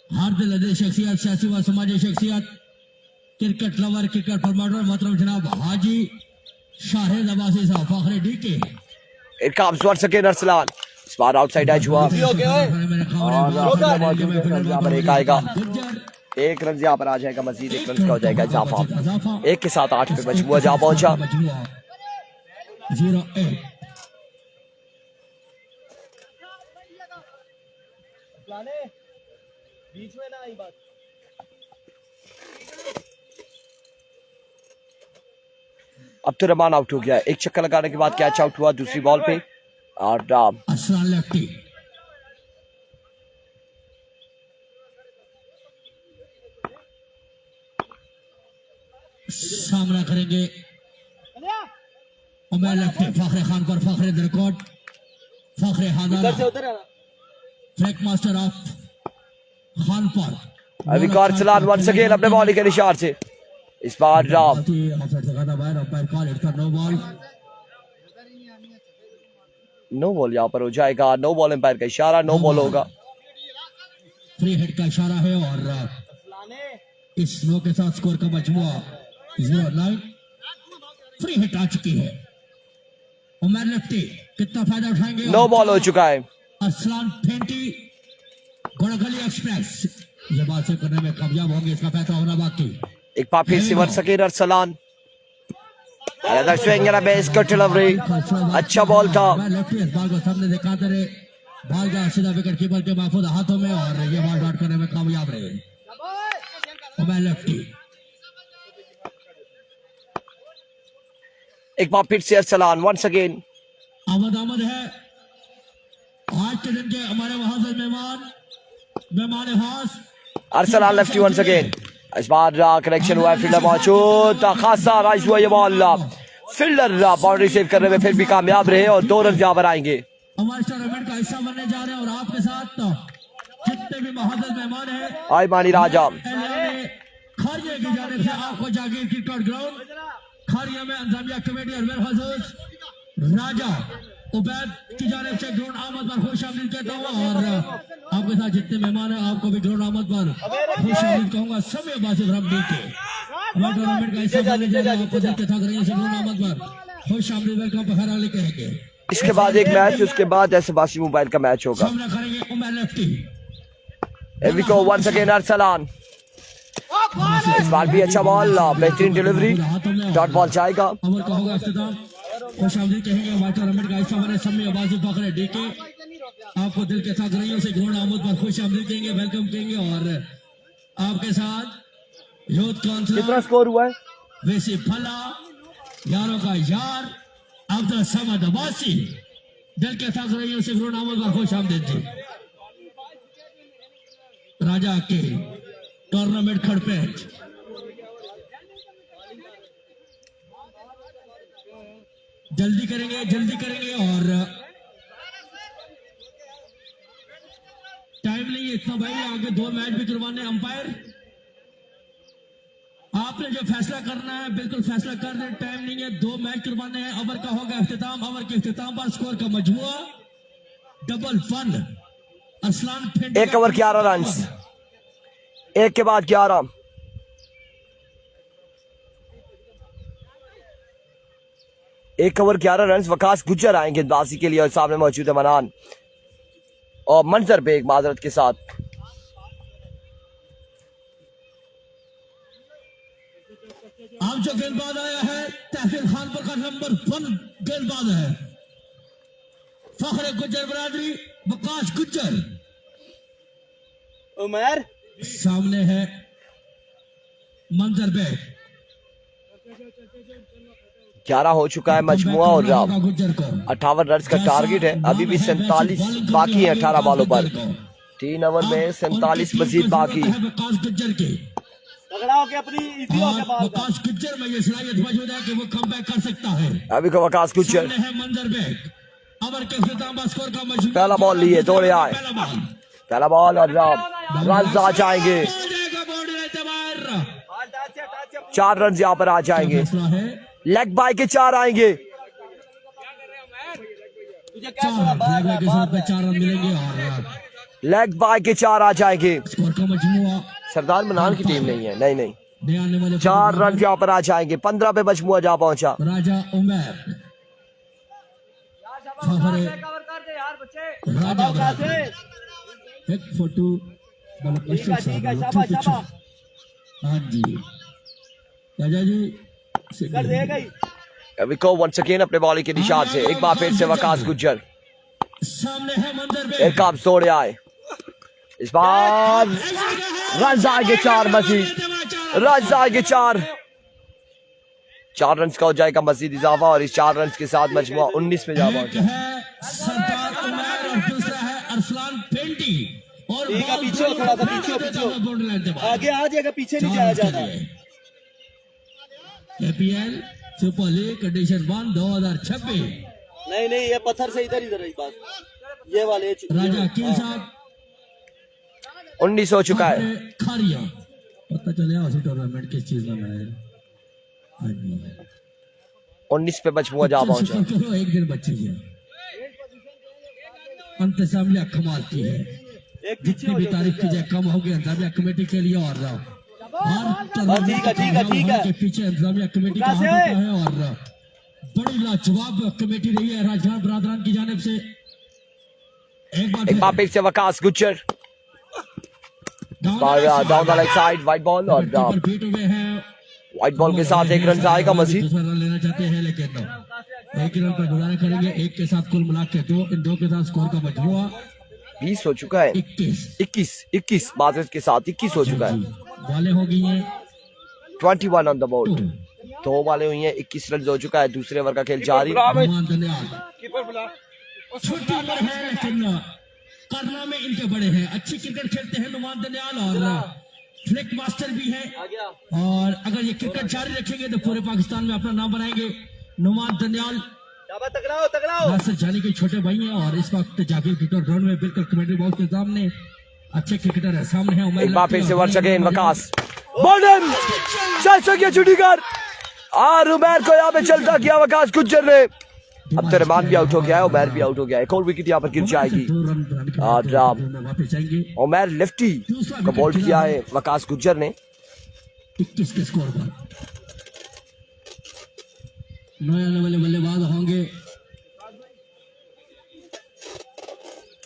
हर दिल अदे शख्सियत, सियासी व समाजी शख्सियत, क्रिकेट लवर, क्रिकेट प्रमोटर मोहतरम जनाब हाजी शाहिद अब्बासी साहब फखरे DK. It comes once again Arsalan. इस बार आउटसाइड एज हुआ। और यहाँ पर एक आएगा। 1 रन यहाँ पर आ जाएगा, मजीद 1 रन का हो जाएगा इजाफा। 1 के साथ 8 पे मजबूआ जा पहुंचा। 0-8। अब तो रहमान आउट हो गया है। 1 चक्कर लगाने के बाद कैच आउट हुआ दूसरी बॉल पे। और असलान लेफ्टी सामना करेंगे। उमर लेफ्टी फखरे खान पर, फखरे रिकॉर्ड, फखरे हादाना फ्लैग मास्टर ऑफ खान पर। अभी अरसलान वंस अगेन अपने बॉलिंग के निशान से। इस बार नो बॉल यहाँ पर हो जाएगा। नो बॉल एम्पायर का इशारा, नो बॉल होगा। फ्री हिट का इशारा है और इस नो के साथ स्कोर का मजमुआ 0-9। फ्री हिट आ चुकी है। उमर लेफ्टी कितना फायदा उठाएंगे? नो बॉल हो चुका है। असलान फेंटी गोड़गली एक्सप्रेस ये बात से करने में कामयाब होंगे, इसका फैसला होना बाकी। एक बार फिर से once again Arsalan. Another swing and a base cut delivery. अच्छा बॉल था। बॉल को सामने दिखाते रहे, बॉल का सीधा विकेट कीपर के महफूज हाथों में और ये बॉल बैट करने में कामयाब रहे। उमर लेफ्टी एक बार फिर से अरसलान वंस अगेन। आमद है आज के दिन के हमारे महाजन मेहमान खास अरसलान लेफ्टी वंस अगेन। इस बार कनेक्शन हुआ है, फील्डर मौजूद, खासा राइज हुआ ये बॉल। फील्डर बाउंड्री सेव करने में फिर भी कामयाब रहे और 2 रन यहाँ पर आएंगे। हमारे टूर्नामेंट का हिस्सा बनने जा रहे हैं और आपके साथ जितने भी महाजन मेहमान हैं आई मानी राजा खारिया की जानिब से आपको जागीर क्रिकेट ग्राउंड खारिया में इंतजामिया कमेटी और मेरे हजूर राजा उबैद की जानिब से ग्राउंड आमद पर खुश आमदीद कहता हूँ और आपके साथ जितने मेहमान हैं आपको भी ग्राउंड आमद पर खुश आमदीद कहूँगा। सभी बासित हम के हमारे टूर्नामेंट का हिस्सा बनने जा रहे हैं, आपको दिल के साथ रहिए से ग्राउंड आमद पर खुश आमदीद वेलकम पर खैर कहेंगे। इसके बाद एक मैच, उसके बाद ऐसे बासी मोबाइल का मैच होगा। सामना करेंगे Umar lefty. Here we go once again Arsalan. इस बार भी अच्छा बॉल, बेहतरीन डिलीवरी, डॉट बॉल जाएगा। अमर का होगा इख्तिताम। खुश आमदीद कहेंगे हमारे टूर्नामेंट का हिस्सा बने समी आबाजी फखरे डीके आपको दिल के साथ रहियों से ग्राउंड आमद पर खुश आमदीद कहेंगे, वेलकम कहेंगे और आपके साथ यूथ काउंसिलर कितना स्कोर हुआ है? वैसे फला यारों का यार अब्दुल समद अब्बासी दिल के साथ रहियों से ग्राउंड आमद पर खुश आमदीद जी। राजा के टूर्नामेंट खड़पेट जल्दी करेंगे और टाइम नहीं है इतना भाई, आगे 2 मैच भी करवाने। अंपायर आप आपने जो फैसला करना है बिल्कुल फैसला कर रहे, टाइम नहीं है, 2 मैच करवाने हैं। ओवर का होगा इख्तिताम, ओवर के इख्तिताम पर स्कोर का मजमुआ डबल 1 अरसलान फेंटी। 1 ओवर 11 रन, 1 के बाद 11। एक ओवर 11 रन। वकास गुज्जर आएंगे गेंदबाजी के लिए और सामने मौजूद है मनान और मंजर बेग माजरत के साथ। अब जो गेंदबाज आया है तहसील खानपुर का नंबर 1 गेंदबाज है फखरे गुज्जर बरादरी वकास गुज्जर। उमर सामने है मंजर बेग। 11 हो चुका है मजमुआ और राम। गुज्जर को 58 रन का टारगेट है, अभी भी 47 बाकी है 18 बॉलों पर। 3 ओवर में 47 मजीद बाकी। वकास गुज्जर के तगड़ा होके अपनी इजी होके बाल वकास गुज्जर में ये सलाहियत मौजूद है कि वो कमबैक कर सकता है। अभी का वकास गुज्जर सामने है मंजर बेग। ओवर के इख्तिताम पर स्कोर का मजमुआ पहला बॉल लिए, दौड़े आए। पहला बॉल पहला बॉल और राम रन आ जाएंगे। 4 रन यहाँ पर आ जाएंगे। फैसला है लेग बाय के 4 आएंगे। तुझे क्या सुना 4 के साथ में 4 रन मिलेंगे और लेग बाय के 4 आ जाएंगे। स्कोर का मजमुआ सरदार मनान की टीम नहीं है, नहीं नहीं। नए आने वाले 4 रन यहाँ पर आ जाएंगे। 15 पे मजमुआ जा पहुंचा। राजा उमर फखरे राजा बरादरी। एक फोटो हाँ जी राजा जी कर देगा ही। अभी को वंस अगेन अपने बॉलिंग के निशान से एक बार फिर से वकास गुज्जर। सामने है मंजर बेग। एक काम तोड़े आए। इस बार रन आएंगे 4 मजीद। रन आएंगे 4 रन का हो जाएगा मजीद इजाफा और इस 4 रन के साथ मजमुआ 19 में जा एक पहुंचा। है सरदार उमर और दूसरा है अरसलान पेंटी और ठीक है, बॉल पीछे हो, थोड़ा सा पीछे हो, देता पीछे हो। हुआ बॉर्डर लाइन के बाद। आगे आ जाएगा, पीछे नहीं जाया जाता। APL super league condition 1 2026। नहीं नहीं, ये पत्थर से इधर इधर ही बात। ये वाले राजा किंग साहब 19 हो चुका है। खारिया पता चले उसी टूर्नामेंट किस चीज में है। 19 पे मजमुआ जा पहुंचा। चलो एक दिन बच्ची है इंतजामिया कमाल की है। एक जितनी भी तारीफ की जाए कम होगी इंतजामिया कमेटी के लिए और ठीक है, ठीक है, ठीक है। के पीछे इंतजामिया कमेटी का हाथ होता है और बड़ी लाजवाब कमेटी रही है राजस्थान बरादरान की जानिब से। एक बार फिर से Waqas Gujjar down the leg side wide ball और बीट हुए हैं। वाइड बॉल के साथ 1 रन आएगा मजीद। दूसरा रन लेना चाहते हैं लेकिन 1 रन पर गुजारा करेंगे। 1 के साथ कुल मिला के 2, इन 2 के साथ स्कोर का मजमुआ 20 हो चुका है। 21 बादल के साथ 21 हो चुका है। वाले हो गई हैं 21 ऑन द बोर्ड। 2 वाले हुई हैं। 21 रन हो चुका है। दूसरे ओवर का खेल जारी। नुमान दनियाल। छोटी उम्र है लेकिन कारनामे इनके बड़े हैं। अच्छी क्रिकेट खेलते हैं नुमान दनियाल और फ्लिक मास्टर भी है और अगर ये क्रिकेट जारी रखेंगे तो पूरे पाकिस्तान में अपना नाम बनाएंगे। नुमान दनियाल नासिर जानी के छोटे भाई हैं और इस वक्त जाकिर क्रिकेट ग्राउंड में बिल्कुल कमेंट्री बॉक्स के सामने अच्छे क्रिकेटर है। सामने है उमर एक बार फिर से वर्ष अगेन वकास बॉलर छुट्टी कर और उमर को यहाँ पे चलता किया वकास गुज्जर ने। अब तो रहमान भी आउट हो गया है, उमर भी आउट हो गया है। एक और विकेट यहाँ पर गिर जाएगी और वापस जाएंगे उमर लेफ्टी को बॉल किया है वकास गुज्जर ने। 21 के स्कोर पर नए आने वाले बल्लेबाज होंगे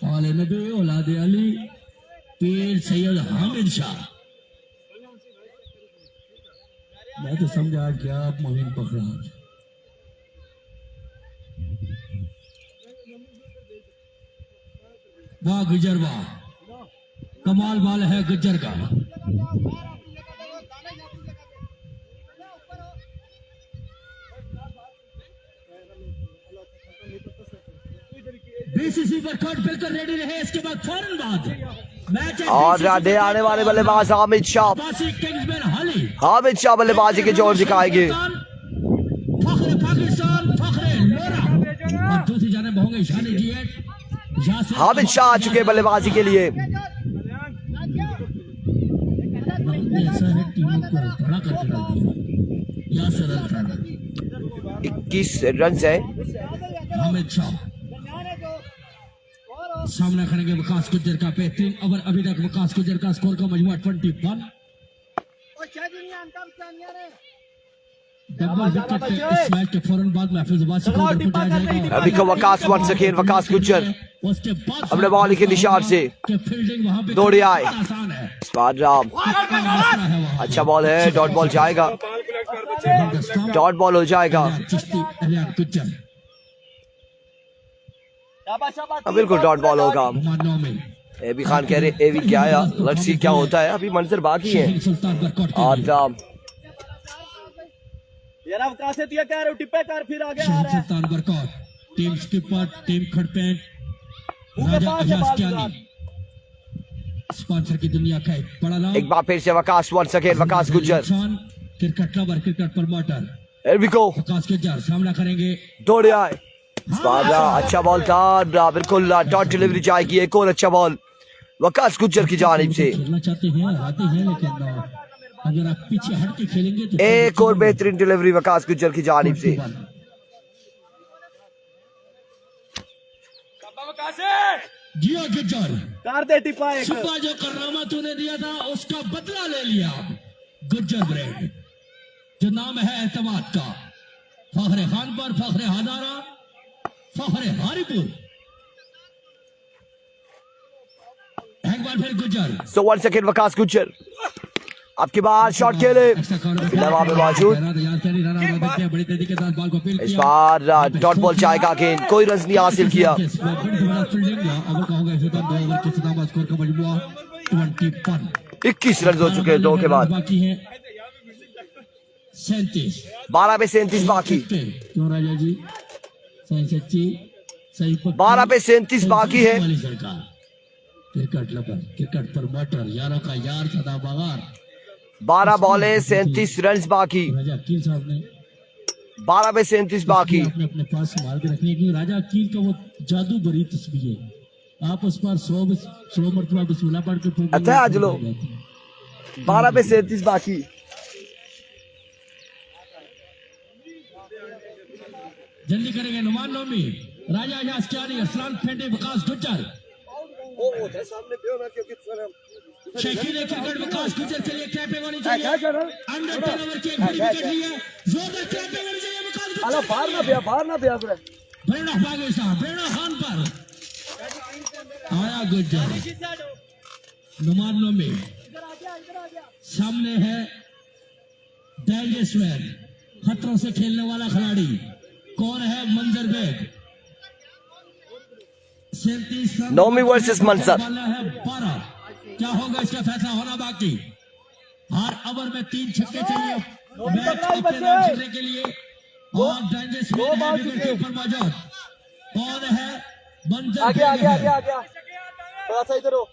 औले नबी औलाद अली पीर सैयद हामिद शाह। मैं तो समझा क्या मोहिन पकड़ा। वाह गुजर वाह, कमाल बाल है गुजर का। बीसीसी पर कोर्ट बिल्कुल रेडी रहे। इसके बाद फौरन बाद मैच और आने वाले बल्लेबाज हामिद शाह। किंग्समैन हली हामिद शाह बल्लेबाजी के जोर दिखाएंगे। फखरे पाकिस्तान फखरे लोरा और दूसरी जानिब होंगे शानी जियट। हामिद शाह आ चुके बल्लेबाजी के लिए। ऐसा है टीमों को बड़ा करके रख दिया या सरल राणा 21 रन है। हामिद शाह सामना करेंगे विकास गुज्जर का 3 ओवर अभी तक विकास गुज्जर का स्कोर का मजमूआ 21। डबल विकेट इस मैच के फौरन बाद महफूजाबाद से गोल पहुंचाया जाएगा। अभी का वकास वंस अगेन वकास गुज्जर उसके बाद अपने बॉलिंग के निशान से के फील्डिंग वहां पे दौड़े आए। आसान है। स्पाद राम मसला है वहां अच्छा बॉल है, डॉट बॉल जाएगा, डॉट बॉल हो जाएगा। चिश्ती अलियान गुज्जर बिल्कुल डॉट बॉल होगा। मानो में एबी खान कह रहे एबी क्या आया, लेट्स सी क्या होता है, अभी मंजर बाकी है। शहीन सुल्तान बरकौट के और लिए। यार अब कहां से दिया कह रहे हो टिप्पे कर फिर आगे आ शहीन रहा है सुल्तान बरकौट टीम स्किपर टीम खड़पेंट राजा अजाज कियानी स्पॉन्सर की दुनिया का एक बड़ा नाम एक बार फिर से Waqas once again Waqas Gujjar. Cricket lover cricket promoter Here we go, Vikas Gujjar सामना करेंगे। दौड़े आए। स्पाद अच्छा बॉल था, बिल्कुल डॉट डिलीवरी जाएगी। एक और अच्छा बॉल वकास गुज्जर की जानिब से। खेलना चाहते हैं आते हैं लेकिन अगर आप पीछे हट के खेलेंगे तो एक और बेहतरीन डिलीवरी वकास गुज्जर की जानिब से। जियो गुज्जर कर दे टिप्पा एक सुबह जो करनामा तूने दिया था उसका बदला ले लिया। गुज्जर ब्रेड जो नाम है एतमाद का, फखरे खान पर, फखरे हजारा, फखरे हारीपुर। एक बार फिर Gujjar So once again Waqas Gujjar आपके बाद शॉट खेले, वहां पे मौजूद। बड़ी तेजी के साथ बॉल को फील्ड इस किया। बार डॉट बॉल जाएगा अगेन, कोई रन नहीं हासिल किया। ओवर के खिताब स्कोर का मजमूआ 21। 21 रन हो चुके हैं दो के बाद। बाकी है 37। 12 पे 37 बाकी। क्यों राजा जी सही सच्ची सही 12 पे 37 बाकी है। वाली सरकार क्रिकेट लवर क्रिकेट प्रमोटर यारों का यार सदाबहार 12 बॉले 37 रन बाकी। राजा अकील साहब ने 12 पे 37 बाकी। आपने अपने पास संभाल के रखने की राजा अकील का वो जादू भरी तस्वीर है। आप उस पर 100 मरतबा बिस्मिल्लाह पढ़ के ठोक अच्छा आज लो 12 पे 37 बाकी। जल्दी करेंगे नुमान नोमी राजा अजाज कियानी असलान फेंटे विकास गुज्जर शकील क्रिकेट विकास गुज्जर के लिए क्लैपिंग होनी चाहिए। अंडर 10 ओवर की एक बड़ी विकेट ली है, जोरदार क्लैपिंग होनी चाहिए विकास गुज्जर। प्रेरणा पाकिस्तान प्रेरणा खान पर आया गुज्जर। नुमान नोमी सामने है डेंजरस मैन, खतरों से खेलने वाला खिलाड़ी कौन है? मंजर बेग 37 रन नोमी वर्सेस मंजर। वाला है 12। क्या होगा इसका फैसला होना बाकी। हर ओवर में 3 छक्के चाहिए मैच अपने नाम करने के लिए। और डेंजरस मैन है विकेट के ऊपर मौजूद कौन है? मंजर आगे बेग आगे है। आगे आगे थोड़ा सा इधर हो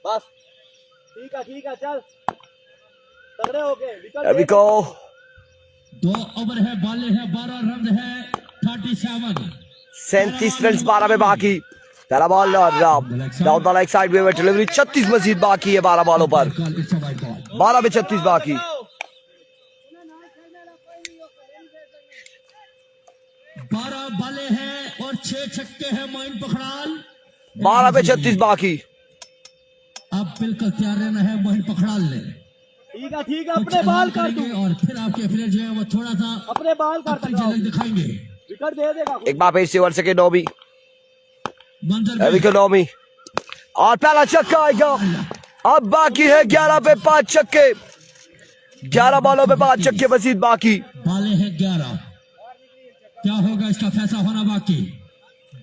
बस ठीक है चल तगड़े हो गए wicket Here we go, 2 over है, बॉले है 12 रन है 37। 37 रन 12 पे बाकी। पहला बॉल और डाउन द लेग साइड में डिलीवरी 36 मजीद बाकी है 12 बॉलों पर। 12 पे 36 बाकी। 12 बॉले हैं और 6 छक्के हैं मोइन पखड़ाल। 12 पे 36 बाकी। अब बिल्कुल तैयार रहना है मोइन पखड़ाल ने। ठीक है कुछ अपने बाल काट करेंगे और फिर आपके प्लेयर जो है वो थोड़ा सा अपने बाल काट अपनी झलक दिखाएंगे। विकेट दे देगा एक बार फिर से वन सेकेंड नोमी। मंजर Here we bag go, Nomi और पहला छक्का आएगा। अब बाकी है 11 पे 5 छक्के। 11 बॉलों पे 5 छक्के मजीद बाकी। बॉले हैं 11। क्या होगा इसका फैसला होना बाकी।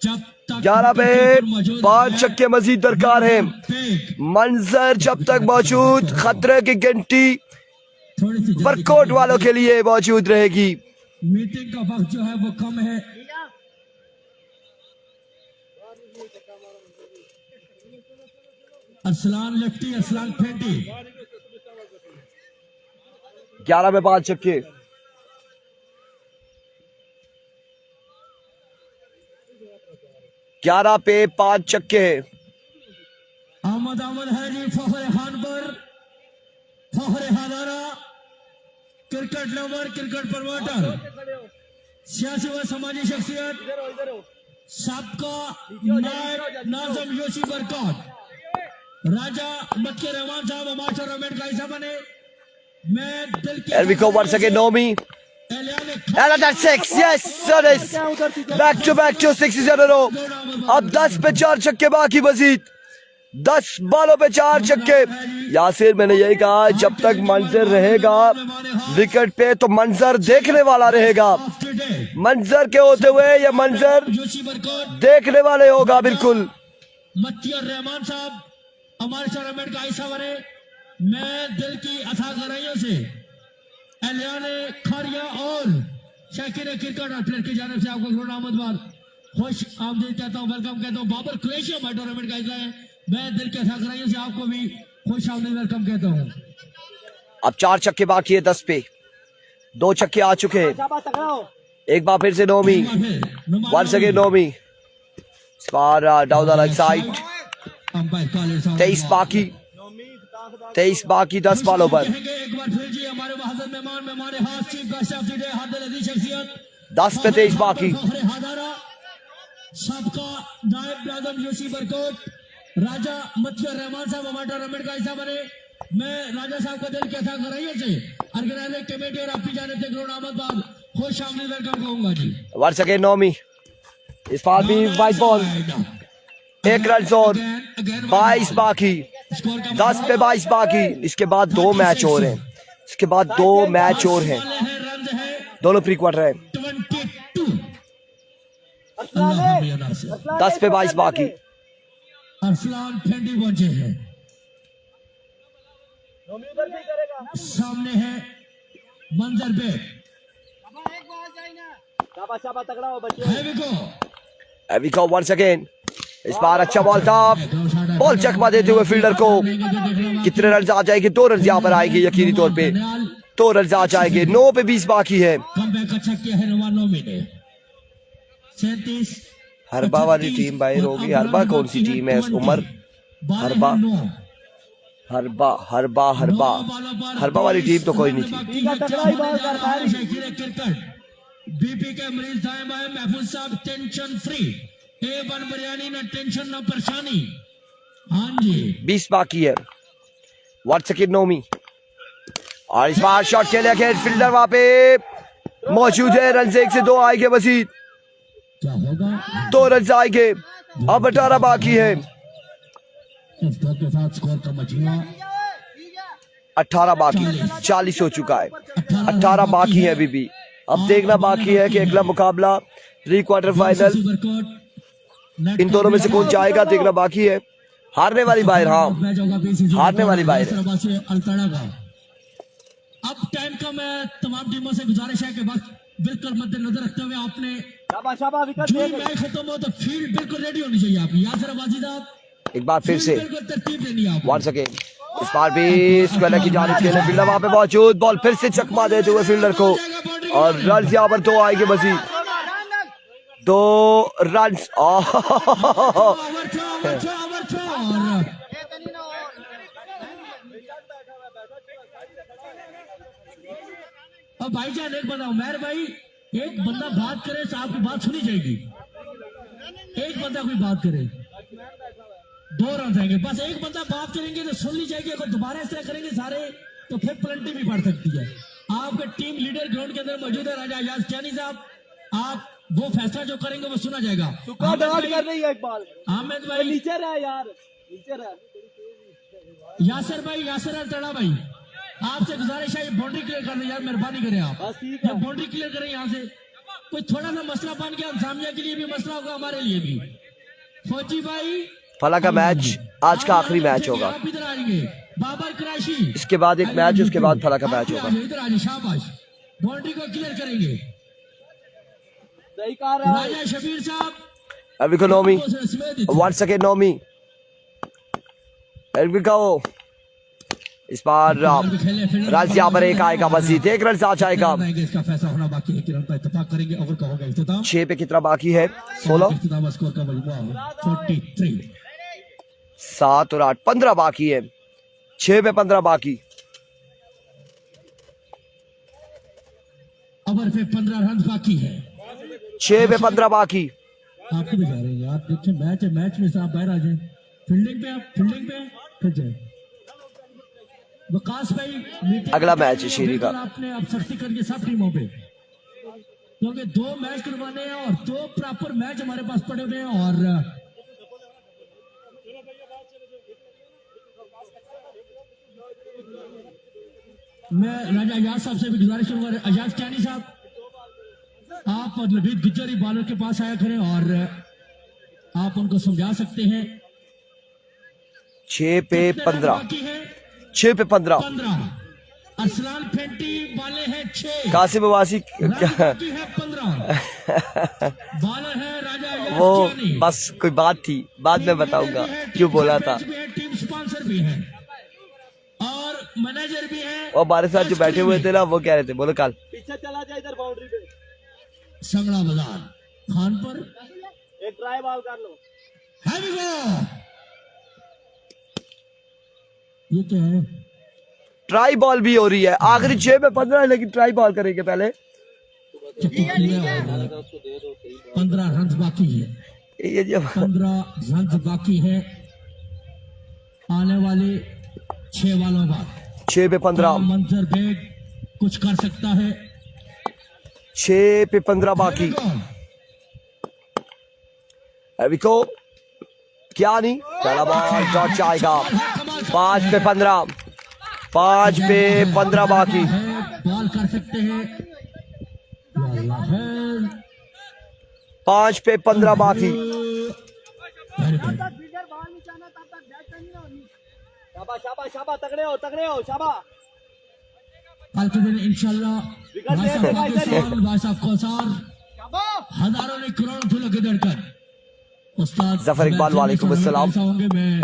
जब तक 11 पे विकेट के ऊपर मौजूद 5 है, छक्के मजीद दरकार है। बेग मंजर जब तक मौजूद, खतरे की घंटी थोड़ी सी जल्दी बरकोट करेंगे। वालों के लिए मौजूद रहेगी। मीटिंग का वक्त जो है वो कम है। असलान लेफ्टी असलान फेंटी 11 पे 5 छक्के। ग्यारह पे 5 छक्के हैं। आमद है जी फखरे खान पर फखरे हजारा क्रिकेट लवर, क्रिकेट प्रमोटर, सियासी व समाजी शख्सियत, सबका नायब नाजम योशी बरकत, राजा मक्के रहमान साहब हमारे टूर्नामेंट का हिस्सा बने। मैं दिल की Here we go once again, Nomi. And that's 6. Yes, that is. Back to 6 in a row. अब 10 पे 4 छक्के बाकी मजीद। 10 बालों पे 4 छक्के। यासिर, मैंने यही कहा, जब तक मंजर रहेगा विकेट पे तो मंजर देखने वाला रहेगा। मंजर के होते हुए ये मंजर योशी बरकत, देखने वाले होगा बिल्कुल। मक्की और रहमान साहब हमारे टूर्नामेंट का हिस्सा बने। मैं दिल की अथाह गहराइयों से एलियाने खारिया और शाकिर क्रिकेट प्लेयर की जानिब से आपको गुड खुश आमदीद कहता हूँ, वेलकम कहता हूँ। बाबर कुरैशी हमारे टूर्नामेंट का हिस्सा है। मैं दिल के अथाह गहराइयों से आपको भी खुश आमदीद वेलकम कहता हूँ। अब 4 छक्के बाकी है 10 पे। 2 छक्के आ चुके हैं। शाबाश, तगड़ाओ। एक बार फिर से Nomi. Once again Nomi. Spara down the right side. 23 बाकी। 23 बाकी 10 बालों पर। एक बार फिर जी हमारे बहादुर मेहमान हमारे हाथ chief guest of the day हादिल अजीज शख्सियत 10 पे 23 बाकी। फखरे हजारा सबका नायब नाजम योशी बरकत, राजा मतिया रहमान साहब हमारे टूर्नामेंट का हिस्सा बने। मैं राजा साहब का दिल के अथाह गहराइयों से ऑर्गेनाइजिंग कमेटी और आपकी जानिब से करोड़ आमद खुश आमदीद वेलकम कहूंगा जी। Once again Nomi. इस बार भी वाइट बॉल। 1 रन और 22 बाकी। 10 पे 22 बाकी। इसके बाद 2 मैच और हैं। इसके बाद 2 मैच और हैं। दोनों प्री क्वार्टर हैं। 10 पे 22 बाकी। अरसलान फेंडी पहुंचे हैं। नोमी उधर भी करेगा। सामने है मंजर बेग। शाबाश, शाबाश, तगड़ाओ बच्चे। Here we go once again. इस बार अच्छा बॉल था। बॉल चकमा देते हुए फील्डर को। कितने रन आ जाएंगे? 2 रन यहाँ पर आएंगे यकीनी तौर पे। 2 रन आ जाएंगे। 9 पे 20 बाकी है। कमबैक अच्छा किया है नोमी ने। 37 हरबा वाली टीम बाहर होगी। हरबा कौन सी टीम है? उमर हरबा हरबा वाली टीम तो कोई नहीं थी। क्रिकेट बीपी के मरीज दाएं बाएं महफूज साहब टेंशन फ्री। A1 बिरयानी ना टेंशन ना परेशानी। हाँ जी 20 बाकी है। Once again Nomi. और इस बार शॉट के लिए फील्डर वहां पे मौजूद है। रन से 1 से 2 आएंगे मजीद। क्या होगा? 2 रन आएंगे। अब 18 बाकी है। इस दो के साथ स्कोर का मजमूआ 18 बाकी। 40 हो चुका है। 18 बाकी है अभी भी। अब देखना बाकी है कि अगला मुकाबला प्री क्वार्टर फाइनल इन दोनों में से कौन जाएगा, देखना बाकी है। हारने वाली बाहर। हाँ, हारने वाली बाहर है। अब टाइम का मैं तमाम टीमों से गुजारिश है कि वक्त बिल्कुल मद्देनजर रखते हुए आपने शाबाश, शाबाश, विकेट जो ले। मैच खत्म हो तो फील्ड बिल्कुल रेडी होनी चाहिए आपकी। यासर अब्बासी साहब एक बार फिर से बिल्कुल तरतीब लेनी है आपको। Once again. इस बार भी स्क्वायर की जानिब से फील्डर वहां पे मौजूद। बॉल फिर से चकमा देते हुए फील्डर को। और रन यहाँ पर 2 आएंगे मजीद। 2 रन। अब भाईजान एक बताओ, मेहर भाई, एक बंदा बात करे तो आपकी बात सुनी जाएगी। एक बंदा कोई बात करे 2 रन आएंगे। बस एक बंदा बात करेंगे तो सुन ली जाएगी। अगर दोबारा इस तरह करेंगे सारे तो फिर प्लेंटी भी पड़ सकती है। आपके टीम लीडर ग्राउंड के अंदर मौजूद है राजा अयाज कियानी साहब। आप वो फैसला जो करेंगे वो सुना जाएगा। सुका डॉट कर रही है एक बाल। अहमद भाई नीचे रहा यार, नीचे रहा। यासर भाई, यासर अल्तड़ा भाई, आपसे गुजारिश है ये बाउंड्री क्लियर कर दें यार, मेहरबानी करें आप। बस ठीक ये है। बाउंड्री क्लियर करें यहाँ से। कोई थोड़ा सा मसला बन गया, इंसामिया के लिए भी मसला होगा, हमारे लिए भी। फौजी भाई, फला का मैच आज का आखिरी मैच होगा। आप इधर आएंगे। बाबर कुरैशी, इसके बाद एक मैच, उसके बाद फला का मैच होगा। इधर आइए, शाबाश। बाउंड्री को क्लियर करेंगे सही कह रहा है। राजा शबीर साहब। Here we go Nomi. Once again Nomi. Here we go. इस बार रन यहाँ पर 1 आएगा मजीद। 1 रन आ जाएगा। इसका फैसला होना बाकी है कि रन पर इत्तेफाक करेंगे। ओवर का होगा इख्तिताम। 6 पे कितना बाकी है? 16। इख्तिताम स्कोर का मजमूआ 43। 7 और 8 15 बाकी है। 6 पे 15 बाकी। ओवर पे 15 रन बाकी है। 6 पे 15 बाकी। आप किधर जा रहे हैं यार? देखिए मैच है, मैच में से आप बाहर आ जाए। फील्डिंग पे, आप फील्डिंग पे फिर जाए। विकास भाई मीटिंग अगला मैच है शेरी का। आपने अब सख्ती करके सब टीमों पे, क्योंकि 2 मैच करवाने हैं और 2 प्रॉपर मैच हमारे पास पड़े हुए हैं। और मैं राजा अजाज साहब से भी गुजारिश करूंगा, अजाज चानी साहब आप और लबीब गुज्जरी बॉलर के पास आया करें और आप उनको समझा सकते हैं। 6 पे 15। बाकी है 6 पे 15। 15। अरसलान फेंटी वाले हैं 6। कासिम अवासी क्या बाकी है 15। बॉलर है राजा अजाज वो चानी। बस कोई बात थी, बाद में बताऊंगा क्यों बोला था। टीम स्पॉन्सर भी है और मैनेजर भी है। और हमारे साथ जो बैठे हुए थे ना वो कह रहे थे, बोलो कल पीछे चला जाए इधर बाउंड्री पे, संगड़ा बाजार खान पर एक ट्राई बॉल कर लो। हैवी गो। ये क्या है? ट्राई बॉल भी हो रही है। आखिरी 6 पे 15 है, लेकिन ट्राई बॉल करेंगे पहले। 15 रन बाकी है। ये जब 15 रन बाकी है आने वाले 6 वालों बाद। 6 पे 15। मंजर बेग कुछ कर सकता है। 6 पे 15 बाकी। अभी को क्या नहीं, पहला बॉल डॉट जाएगा। 5 पे 15। 5 पे 15 बाकी। बॉल कर सकते हैं। 5 पे 15 बाकी। शाबाश शाबाश शाबाश, तगड़े हो शाबाश। कल के दिन इंशाल्लाह भाई साहब पाकिस्तान, भाई साहब कौसार, हजारों ने करोड़ों फूलों के दरकर उस्ताद जफर इकबाल वालेकुम अस्सलाम। होंगे। मैं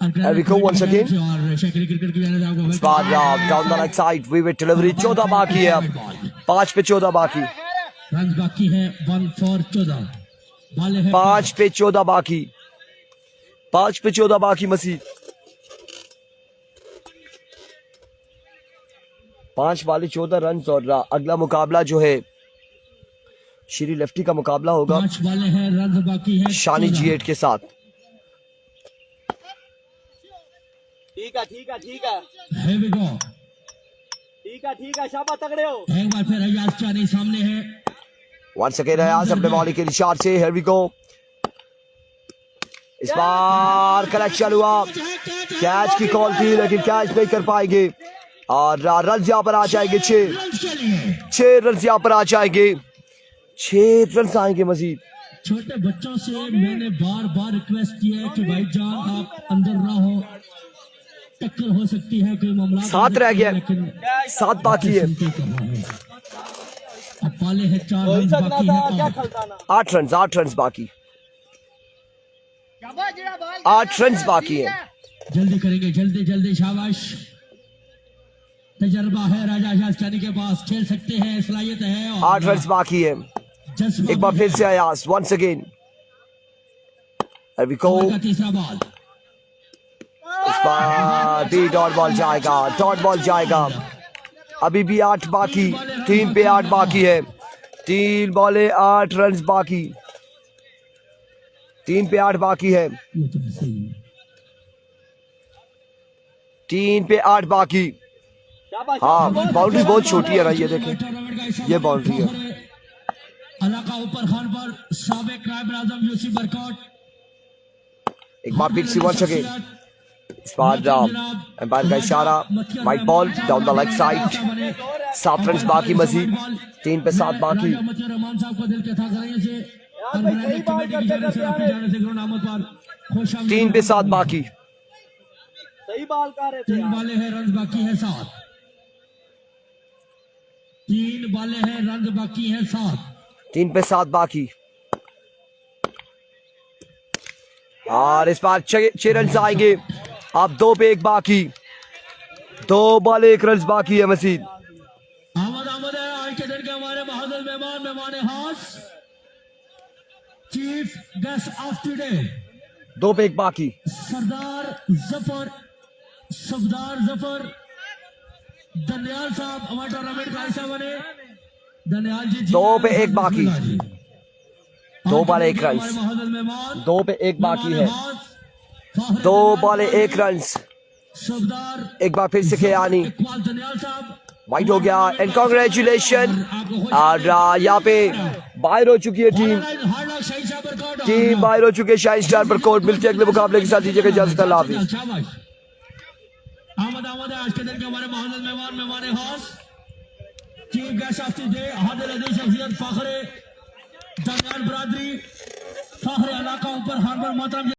Enrico once again. और शहरी क्रिकेट की जाने जाऊंगा। Spad down the right side. We will delivery 14 बाकी है। 5 पे 14 बाकी। रन बाकी है 1 for 14। बाले है 5 पे 14 बाकी। 5 पे 14 बाकी मसीद। 5 वाले 14 रन और अगला मुकाबला जो है श्री लेफ्टी का मुकाबला होगा 5 वाले हैं, रन बाकी है शानी 14। G8 के साथ। ठीक है Here we go। ठीक है शाबाश, तगड़े हो। एक बार फिर अयाज चानी सामने है। Once again अयाज अपने बॉलिंग के इशारे से। Here we go। इस बार कलेक्शन हुआ, कैच की कॉल थी लेकिन कैच नहीं कर पाएंगे और रन यहाँ पर आ जाएंगे। 6 रन यहाँ पर आ जाएंगे। 6 रन आएंगे मजीद। छोटे बच्चों से मैंने बार बार रिक्वेस्ट किया है कि भाईजान आप अंदर ना हो, टक्कर हो सकती है, कोई मामला 7 रह गया, लेकिन 7 बाकी है। अब पाले है 4 रन बाकी है। 8 रन बाकी। 8 रन बाकी है। जल्दी करेंगे, जल्दी शाबाश। तजर्बा है राजा अजाज चानी के पास, खेल सकते हैं, सलाहियत है। 8 रन बाकी है। एक बार फिर से अयाज once again। अभी को तीसरा बॉल, इस बार भी डॉट बॉल जाएगा। अभी भी 8 बाकी। 3 पे 8 बाकी है। 3 बॉले 8 रन बाकी। 3 पे 8 बाकी है। 3 पे 8 बाकी। हाँ, बाउंड्री बहुत छोटी है ना, ये देखें, ये बाउंड्री है। अलाका ऊपर खान पर साबिक नायब आजम यूसुफ बरकौत। एक बार फिर से once again। इस बार एम्पायर का इशारा, white ball down the leg side. 7 run बाकी मजीद। 3 पे 7 बाकी। रहमान साहब को दिल के था कराने से और मैनेजमेंट कमेटी की जाने से, आपकी जाने से ग्राउंड आमद पर खुश आमदीद। 3 पे 7 बाकी। सही बॉल कर रहे थे। 3 वाले हैं, रन बाकी है 7। 3 वाले हैं, रन बाकी है 7। 3 पे 7 बाकी। और इस बार 6 रन आएंगे। अब 2 पे 1 बाकी। 2 बॉल 1 रन बाकी है मजीद। आमद है आज के दिन के हमारे बहादुर मेहमान house, chief guest of today 2 पे 1 बाकी। सरदार जफर दनियाल साहब हमारे टूर्नामेंट का हिस्सा बने। दनियाल जी 2 पे 1 बाकी, 2 बॉल 1 रन, हमारे महाजन मेहमान 2 पे 1 बाकी है, फाखर 2 बॉल 1 रन। सरदार एक बार फिर से खेयानी इकबाल दनियाल साहब वाइट हो गया एंड कांग्रेचुलेशन। और यहाँ पे बाहर हो चुकी है टीम, टीम बाहर हो चुकी है शाइन स्टार पर कोर्ट। मिलते हैं अगले मुकाबले के साथ, दीजिएगा इजाजत, अल्लाह हाफिज। आमद आज के दिन के हमारे महाजन मेहमान मेहमान खास chief guest of the day हादिर अजीज शख्सियत फाखरे दनियाल बरादरी फाखरे इलाका ऊपर हार्बर मोहतरम